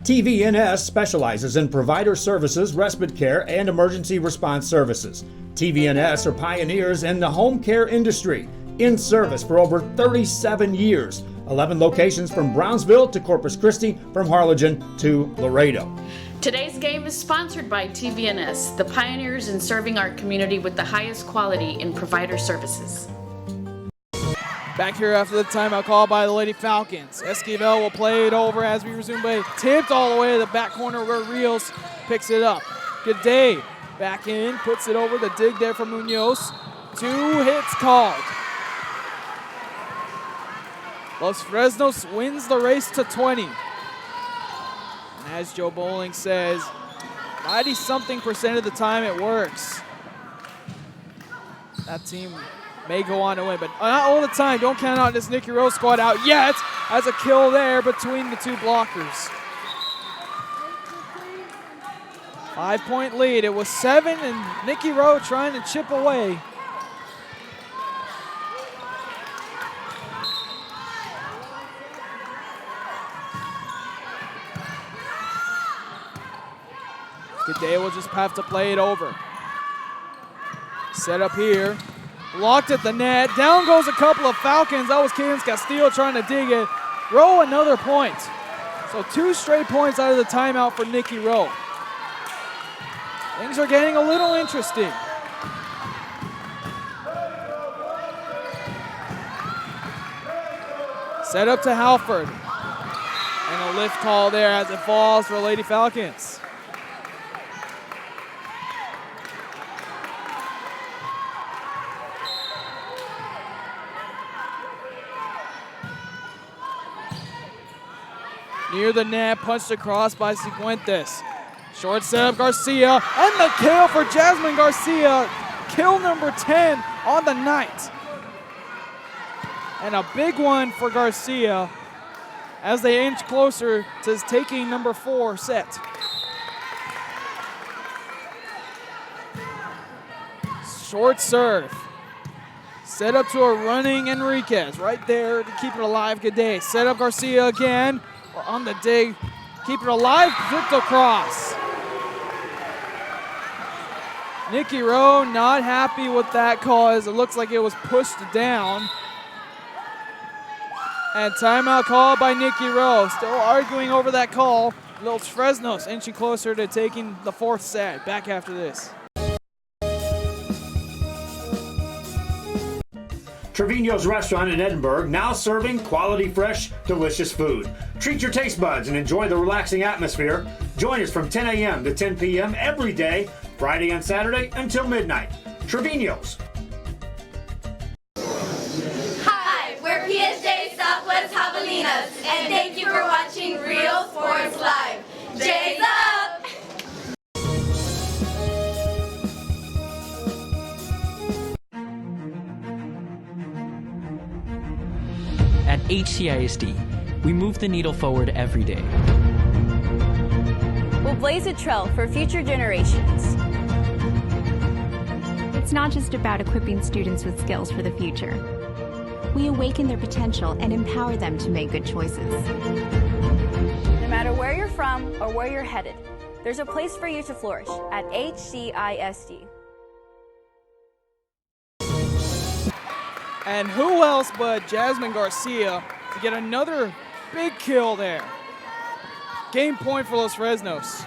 TVNS specializes in provider services, respite care, and emergency response services. TVNS are pioneers in the home care industry, in service for over 37 years. 11 locations from Brownsville to Corpus Christi, from Harlingen to Laredo. Today's game is sponsored by TVNS, the pioneers in serving our community with the highest quality in provider services. Back here after the timeout call by the Lady Falcons. Esquivel will play it over as we resume play. Tipped all the way to the back corner where Rios picks it up. Goudet back in, puts it over. The dig there from Munoz. 2 hits called. Los Fresnos wins the race to 20. And as Joe Bowling says, 90-something% of the time it works. That team may go on to win, but not all the time. Don't count out this Nikki Rowe squad out yet. As a kill there between the 2 blockers. 5-point lead. It was 7, and Nikki Rowe trying to chip away. Goudet will just have to play it over. Set up here. Blocked at the net. Down goes a couple of Falcons. That was Cadence Castillo trying to dig it. Rowe another point. So 2 straight points out of the timeout for Nikki Rowe. Things are getting a little interesting. Set up to Halford. And a lift call there as it falls for Lady Falcons. Near the net, punched across by Cifuentes. Short setup, Garcia, and the kill for Jasmine Garcia. Kill number 10 on the night. And a big one for Garcia as they inch closer to taking number 4 set. Short serve. Set up to a running Enriquez right there to keep it alive. Good day. Set up Garcia again on the dig. Keep it alive. Flipped across. Nikki Rowe not happy with that call as it looks like it was pushed down. And timeout call by Nikki Rowe. Still arguing over that call. Los Fresnos inching closer to taking the 4th set. Back after this. Trevino's Restaurant in Edinburgh, now serving quality, fresh, delicious food. Treat your taste buds and enjoy the relaxing atmosphere. Join us from 10 a.m. to 10 p.m. every day, Friday and Saturday until midnight. Trevino's. Hi, we're PSJ Southwest Javelinas, and thank you for watching Real Sports Live. J's up! At HCISD, we move the needle forward every day. We'll blaze a trail for future generations. It's not just about equipping students with skills for the future. We awaken their potential and empower them to make good choices. No matter where you're from or where you're headed, there's a place for you to flourish at HCISD. And who else but Jasmine Garcia to get another big kill there. Game point for Los Fresnos.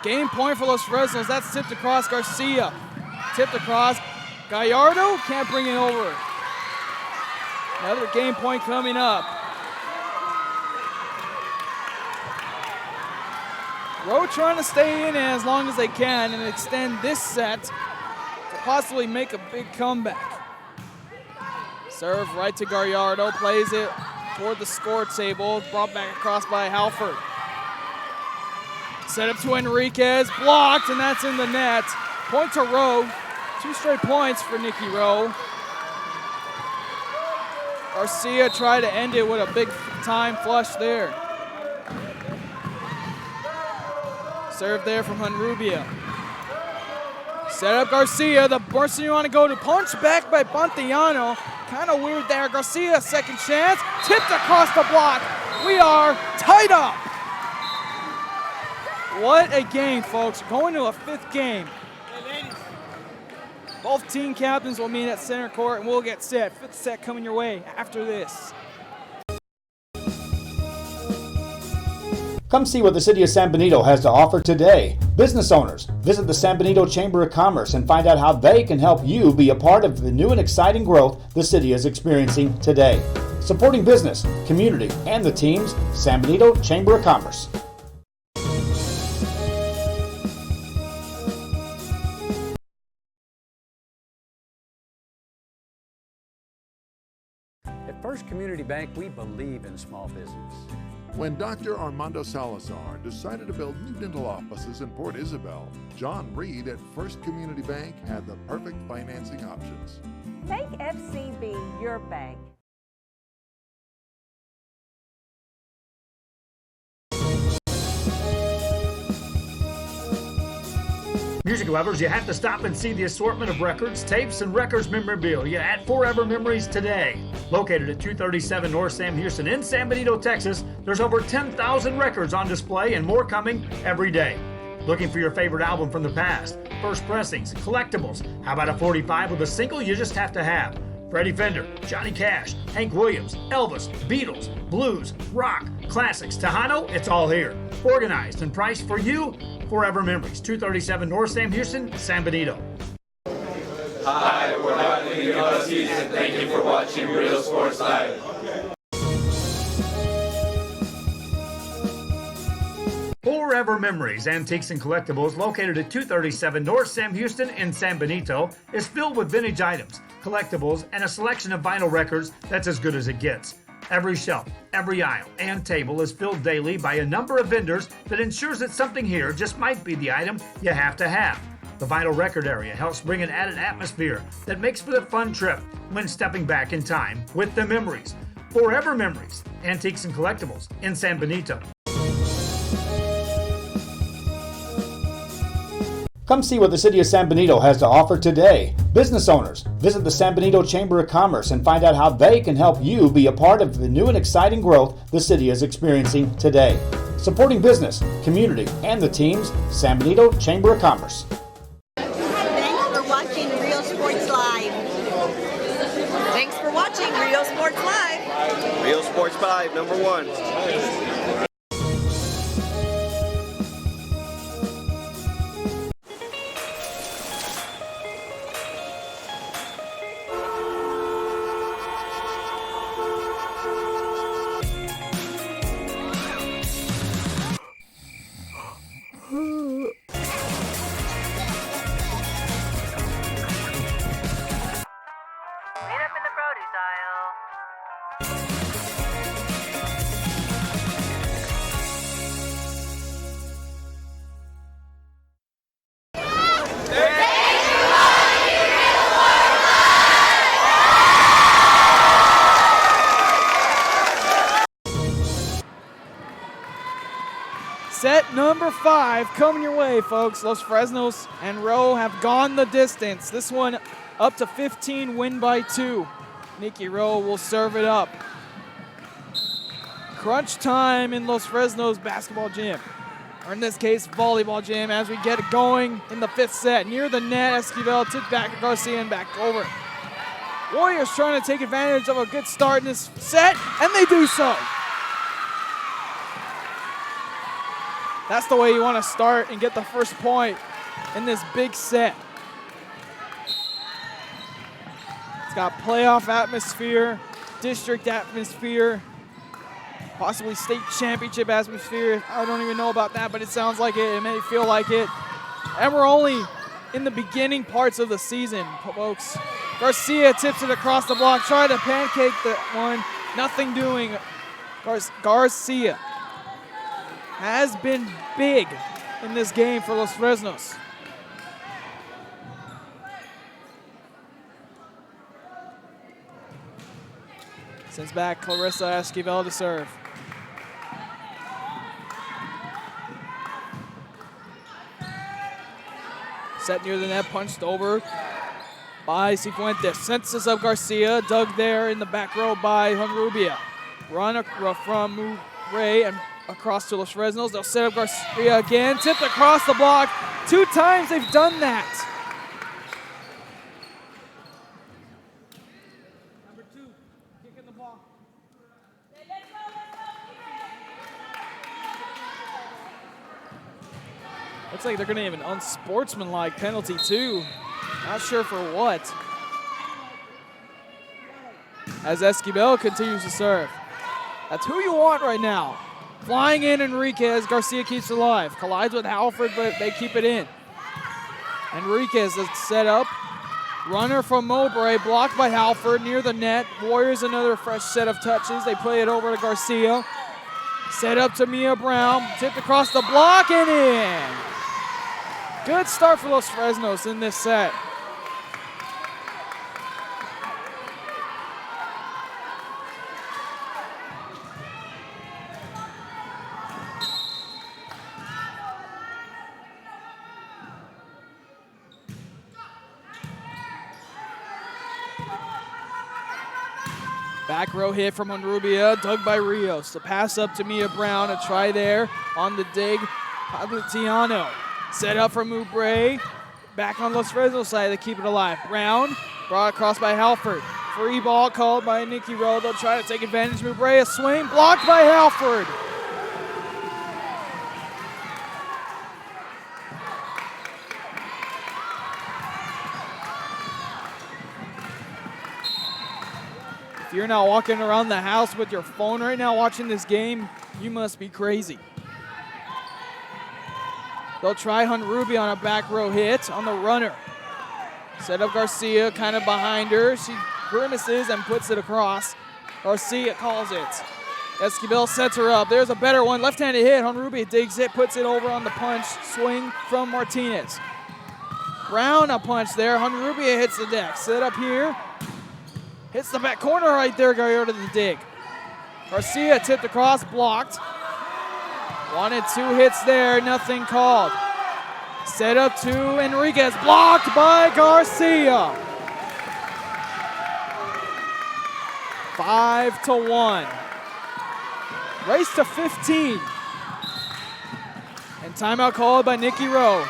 Game point for Los Fresnos. That's tipped across Garcia. Tipped across. Gallardo can't bring it over. Another game point coming up. Rowe trying to stay in as long as they can and extend this set to possibly make a big comeback. Serve right to Gallardo, plays it toward the score table, brought back across by Halford. Set up to Enriquez, blocked, and that's in the net. Point to Rowe, 2 straight points for Nikki Rowe. Garcia tried to end it with a big time flush there. Serve there from Honrubia. Set up Garcia, the person you want to go to. Punch back by Pontellano. Kind of weird there. Garcia, second chance. Tipped across the block. We are tied up. What a game, folks. Going to a 5th game. Both team captains will meet at center court and we'll get set. 5th set coming your way after this. Come see what the City of San Benito has to offer today. Business owners, visit the San Benito Chamber of Commerce and find out how they can help you be a part of the new and exciting growth the city is experiencing today. Supporting business, community, and the teams, San Benito Chamber of Commerce. At First Community Bank, we believe in small business. When Dr. Armando Salazar decided to build new dental offices in Port Isabel, John Reed at First Community Bank had the perfect financing options. Make FCB your bank. Music lovers, you have to stop and see the assortment of records, tapes, and records memorabilia at Forever Memories today. Located at 237 North Sam Houston in San Benito, Texas, there's over 10,000 records on display and more coming every day. Looking for your favorite album from the past, first pressings, collectibles. How about a 45 with a single you just have to have? Freddie Fender, Johnny Cash, Hank Williams, Elvis, Beatles, blues, rock, classics, Tejano, it's all here. Organized and priced for you. Forever Memories, 237 North Sam Houston, San Benito. Hi, we're Natalie and thank you for watching Real Sports Live. Forever Memories, Antiques and Collectibles, located at 237 North Sam Houston in San Benito, is filled with vintage items, collectibles, and a selection of vinyl records that's as good as it gets. Every shelf, every aisle, and table is filled daily by a number of vendors that ensures that something here just might be the item you have to have. The vinyl record area helps bring an added atmosphere that makes for the fun trip when stepping back in time with the memories. Forever Memories, Antiques and Collectibles in San Benito. Come see what the City of San Benito has to offer today. Business owners, visit the San Benito Chamber of Commerce and find out how they can help you be a part of the new and exciting growth the city is experiencing today. Supporting business, community, and the teams, San Benito Chamber of Commerce. Thanks for watching Real Sports Live. Thanks for watching Real Sports Live. Real Sports 5, #1. Set number 5 coming your way, folks. Los Fresnos and Rowe have gone the distance. This one up to 15, win by 2. Nikki Rowe will serve it up. Crunch time in Los Fresnos basketball gym, or in this case, volleyball gym, as we get it going in the 5th set. Near the net, Esquivel tipped back to Garcia and back over. Warriors trying to take advantage of a good start in this set, and they do so. That's the way you want to start and get the first point in this big set. It's got playoff atmosphere, district atmosphere, possibly state championship atmosphere. I don't even know about that, but it sounds like it. It may feel like it. And we're only in the beginning parts of the season, folks. Garcia tips it across the block, try to pancake that one. Nothing doing. Garcia has been big in this game for Los Fresnos. Sends back Clarissa Esquivel to serve. Set near the net, punched over by Cifuentes. Senses of Garcia, dug there in the back row by Honrubia. Run from Ray and across to Los Fresnos. They'll set up Garcia again. Tipped across the block. 2 times they've done that. Number 2, kicking the ball. Looks like they're going to have an unsportsmanlike penalty too. Not sure for what. As Esquivel continues to serve. That's who you want right now. Flying in Enriquez, Garcia keeps it alive. Collides with Halford, but they keep it in. Enriquez is set up. Runner from Mowbray, blocked by Halford near the net. Warriors another fresh set of touches. They play it over to Garcia. Set up to Mia Brown. Tipped across the block and in. Good start for Los Fresnos in this set. Back row hit from Honrubia, dug by Rios. The pass up to Mia Brown, a try there on the dig. Pablitiano set up from Mowbray. Back on Los Fresnos side, they keep it alive. Brown brought across by Halford. Free ball called by Nikki Rowe. They'll try to take advantage. Mowbray, a swing, blocked by Halford. If you're not walking around the house with your phone right now watching this game, you must be crazy. They'll try Honrubia on a back row hit on the runner. Set up Garcia, kind of behind her. She grimaces and puts it across. Garcia calls it. Esquivel sets her up. There's a better one. Left-handed hit. Honrubia digs it, puts it over on the punch swing from Martinez. Brown a punch there. Honrubia hits the deck. Set up here. Hits the back corner right there. Gallardo the dig. Garcia tipped across, blocked. Wanted 2 hits there, nothing called. Set up to Enriquez, blocked by Garcia. 5-1. Race to 15. And timeout called by Nikki Rowe.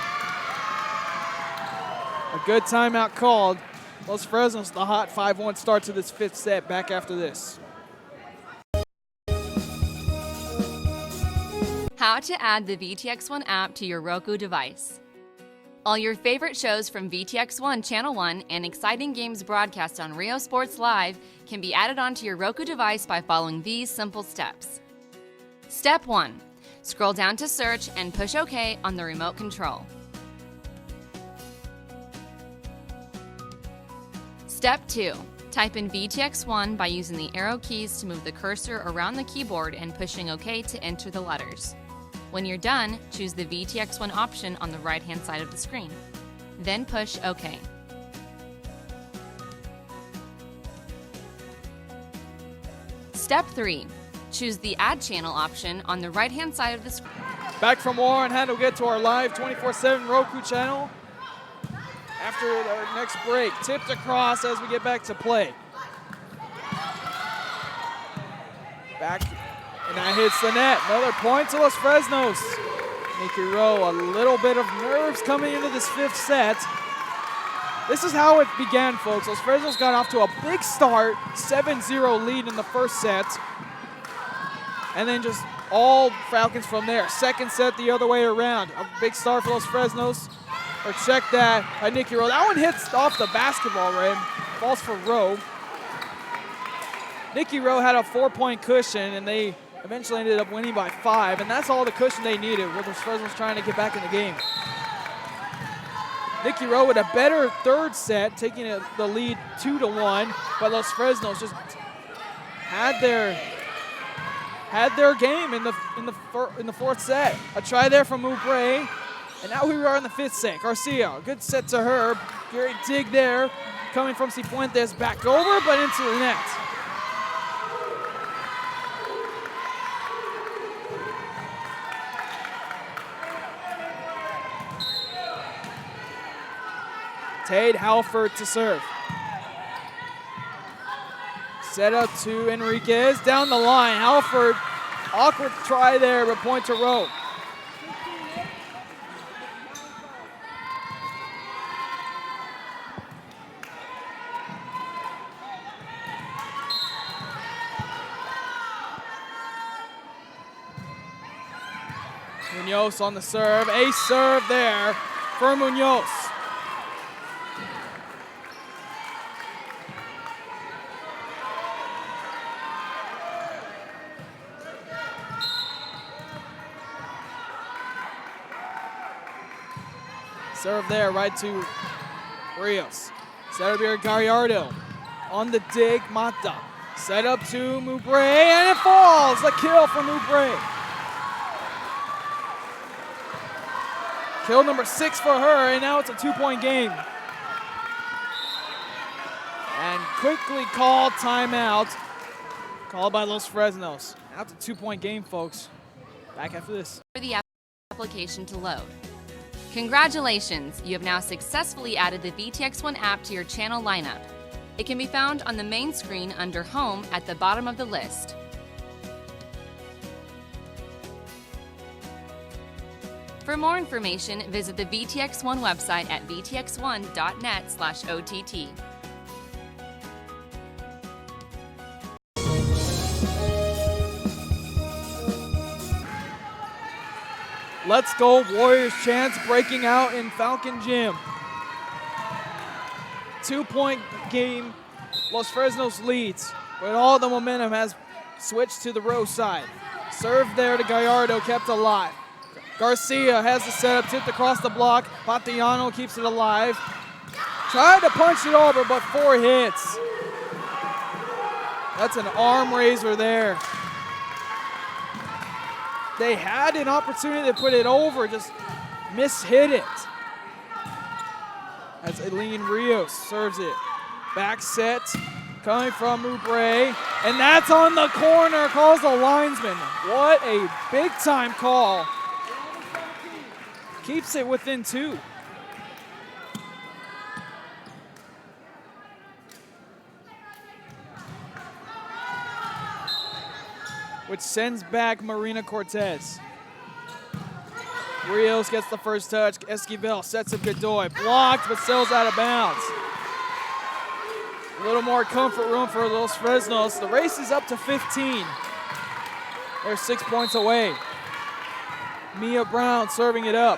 A good timeout called. Los Fresnos, the hot 5-1 start to this 5th set, back after this. How to add the VTX1 app to your Roku device. All your favorite shows from VTX1 Channel 1 and exciting games broadcast on Rio Sports Live can be added onto your Roku device by following these simple steps. Step 1. Scroll down to search and push OK on the remote control. Step 2. Type in VTX1 by using the arrow keys to move the cursor around the keyboard and pushing OK to enter the letters. When you're done, choose the VTX1 option on the right-hand side of the screen. Then push OK. Step 3. Choose the Add Channel option on the right-hand side of the screen. Back from Warren, had to get to our live 24/7 Roku channel after our next break. Tipped across as we get back to play. Back, and that hits the net. Another point to Los Fresnos. Nikki Rowe, a little bit of nerves coming into this 5th set. This is how it began, folks. Los Fresnos got off to a big start, 7-0 lead in the 1st set. And then just all Falcons from there. 2nd set the other way around. A big start for Los Fresnos. Or check that by Nikki Rowe. That one hits off the basketball rim. Falls for Rowe. Nikki Rowe had a 4-point cushion, and they eventually ended up winning by 5, and that's all the cushion they needed. Los Fresnos trying to get back in the game. Nikki Rowe with a better 3rd set, taking the lead 2-1, but Los Fresnos just had their game in the 4th set. A try there from Moubre, and now we are in the 5th set. Garcia, good set to her. Great dig there, coming from Cifuentes, back over, but into the net. Tade Halford to serve. Set up to Enriquez, down the line. Halford, awkward try there, but point to Rowe. Munoz on the serve, ace serve there for Munoz. Serve there, right to Rios. Set up here, Gallardo. On the dig, Mata. Set up to Moubre, and it falls! The kill for Moubre. Kill number 6 for her, and now it's a 2-point game. And quickly called timeout. Called by Los Fresnos. Now it's a 2-point game, folks. Back after this. For the application to load. Congratulations! You have now successfully added the VTX1 app to your channel lineup. It can be found on the main screen under Home at the bottom of the list. For more information, visit the VTX1 website at vtx1.net/OTT. Let's go Warriors chants breaking out in Falcon Gym. 2-point game, Los Fresnos leads, but all the momentum has switched to the Rowe side. Serve there to Gallardo, kept alive. Garcia has the setup, tipped across the block. Patiano keeps it alive. Tried to punch it over, but 4 hits. That's an arm raiser there. They had an opportunity to put it over, just mishit it. As Eileen Rios serves it. Back set, coming from Oubre, and that's on the corner, calls the linesman. What a big-time call. Keeps it within 2. Which sends back Marina Cortez. Rios gets the first touch. Esquivel sets up Godoy. Blocked, but sails out of bounds. A little more comfort room for Los Fresnos. The race is up to 15. They're 6 points away. Mia Brown serving it up.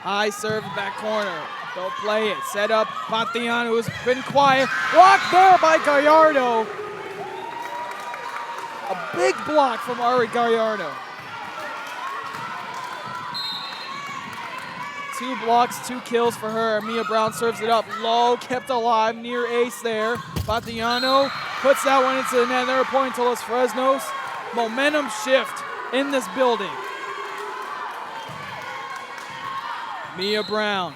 High serve back corner. Don't play it. Set up Panteon, who's been quiet. Blocked there by Gallardo. A big block from Ari Gallardo. 2 blocks, 2 kills for her. Mia Brown serves it up low, kept alive, near ace there. Panteon puts that one into the net. Another point to Los Fresnos. Momentum shift in this building. Mia Brown.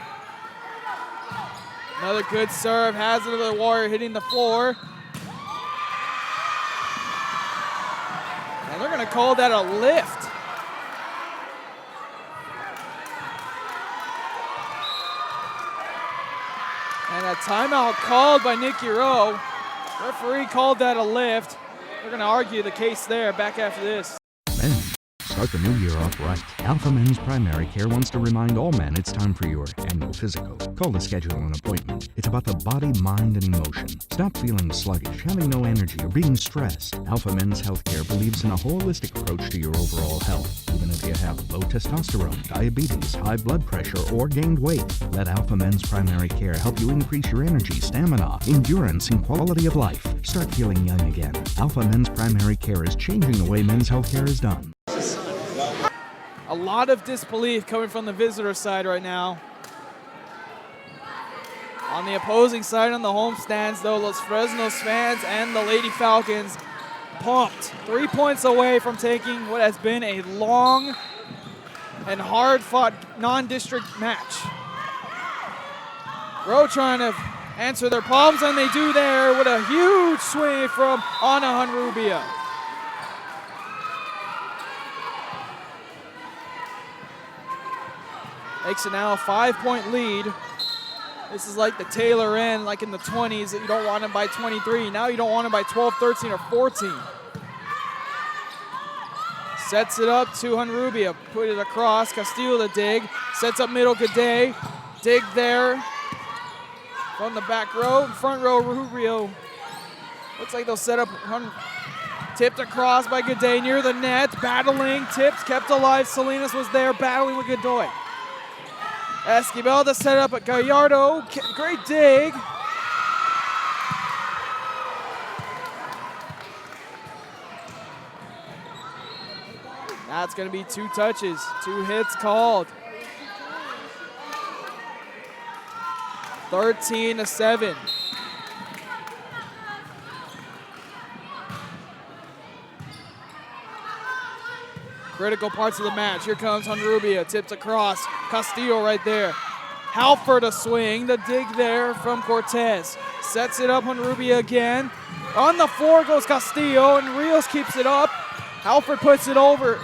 Another good serve, has it to the Warrior, hitting the floor. And they're gonna call that a lift. And a timeout called by Nikki Rowe. Referee called that a lift. We're gonna argue the case there, back after this. Men, start the new year off right. Alpha Men's Primary Care wants to remind all men it's time for your annual physical. Call to schedule an appointment. It's about the body, mind, and emotion. Stop feeling sluggish, having no energy, or being stressed. Alpha Men's Healthcare believes in a holistic approach to your overall health. Even if you have low testosterone, diabetes, high blood pressure, or gained weight, let Alpha Men's Primary Care help you increase your energy, stamina, endurance, and quality of life. Start feeling young again. Alpha Men's Primary Care is changing the way men's healthcare is done. A lot of disbelief coming from the visitor side right now. On the opposing side, on the home stands, though, Los Fresnos fans and the Lady Falcons pumped. 3 points away from taking what has been a long and hard-fought non-district match. Rowe trying to answer their problems, and they do there with a huge swing from Ana Honrubia. Makes it now a 5-point lead. This is like the Taylor end, like in the 20s, that you don't want them by 23. Now you don't want them by 12, 13, or 14. Sets it up to Honrubia. Put it across. Castillo the dig. Sets up middle. Gaudet. Dig there. From the back row. Front row, Rubio. Looks like they'll set up. Tipped across by Gaudet near the net. Battling. Tipped. Kept alive. Salinas was there battling with Godoy. Esquivel to set up at Gallardo. Great dig. That's going to be 2 touches, 2 hits called. 13-7. Critical parts of the match. Here comes Honrubia, tipped across. Castillo right there. Halford a swing, the dig there from Cortez. Sets it up, Honrubia again. On the floor goes Castillo, and Rios keeps it up. Halford puts it over.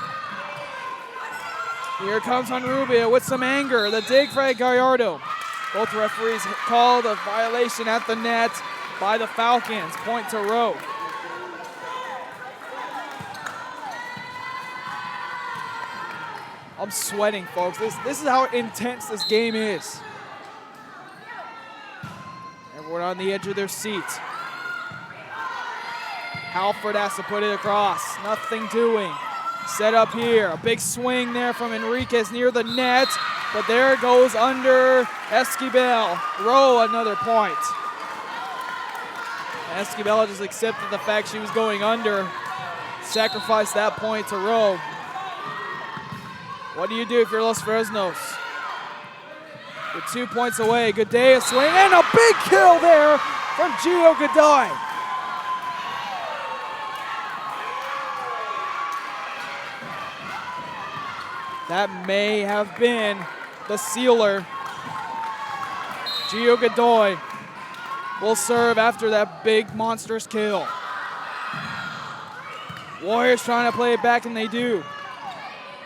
Here comes Honrubia with some anger. The dig for Gallardo. Both referees called a violation at the net by the Falcons. Point to Rowe. I'm sweating, folks. This is how intense this game is. Everyone on the edge of their seat. Halford has to put it across. Nothing doing. Set up here. A big swing there from Enriquez near the net. But there it goes under Esquivel. Rowe, another point. Esquivel just accepted the fact she was going under. Sacrificed that point to Rowe. What do you do if you're Los Fresnos? with 2 points away. Goday a swing and a big kill there from Gio Godoy. That may have been the sealer. Gio Godoy will serve after that big monstrous kill. Warriors trying to play it back, and they do.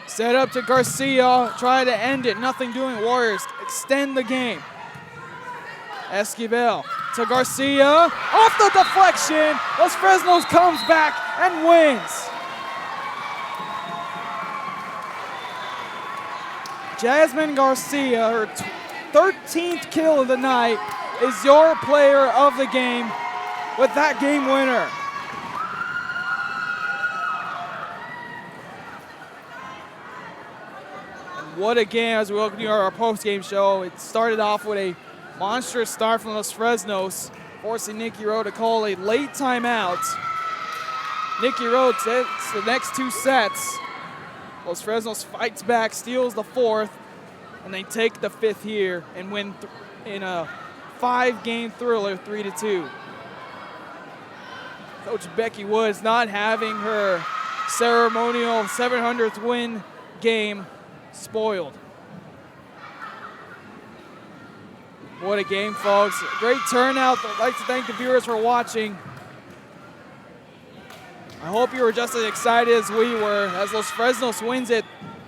Set up to Garcia, try to end it. Nothing doing. Warriors extend the game. Esquivel to Garcia. Off the deflection. Los Fresnos comes back and wins. Jasmine Garcia, her 13th kill of the night, is your player of the game with that game winner. And what a game as we welcome you to our post-game show. It started off with a monstrous start from Los Fresnos, forcing Nikki Rowe to call a late timeout. Nikki Rowe takes the next 2 sets. Los Fresnos fights back, steals the 4th, and they take the 5th here and win in a 5-game thriller, 3-2. Coach Becky Woods not having her ceremonial 700th win game spoiled. What a game, folks. Great turnout. I'd like to thank the viewers for watching. I hope you were just as excited as we were as Los Fresnos wins it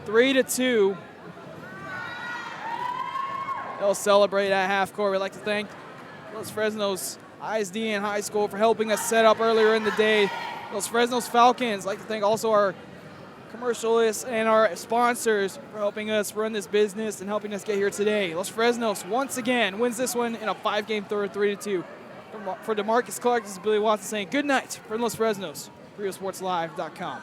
3-2. They'll celebrate at half court. We'd like to thank Los Fresnos ISD and High School for helping us set up earlier in the day. Los Fresnos Falcons. I'd like to thank also our commercialists and our sponsors for helping us run this business and helping us get here today. Los Fresnos once again wins this one in a 5-game third, 3-2. For DeMarcus Clark, this is Billy Watson saying good night from Los Fresnos. RioSportsLive.com.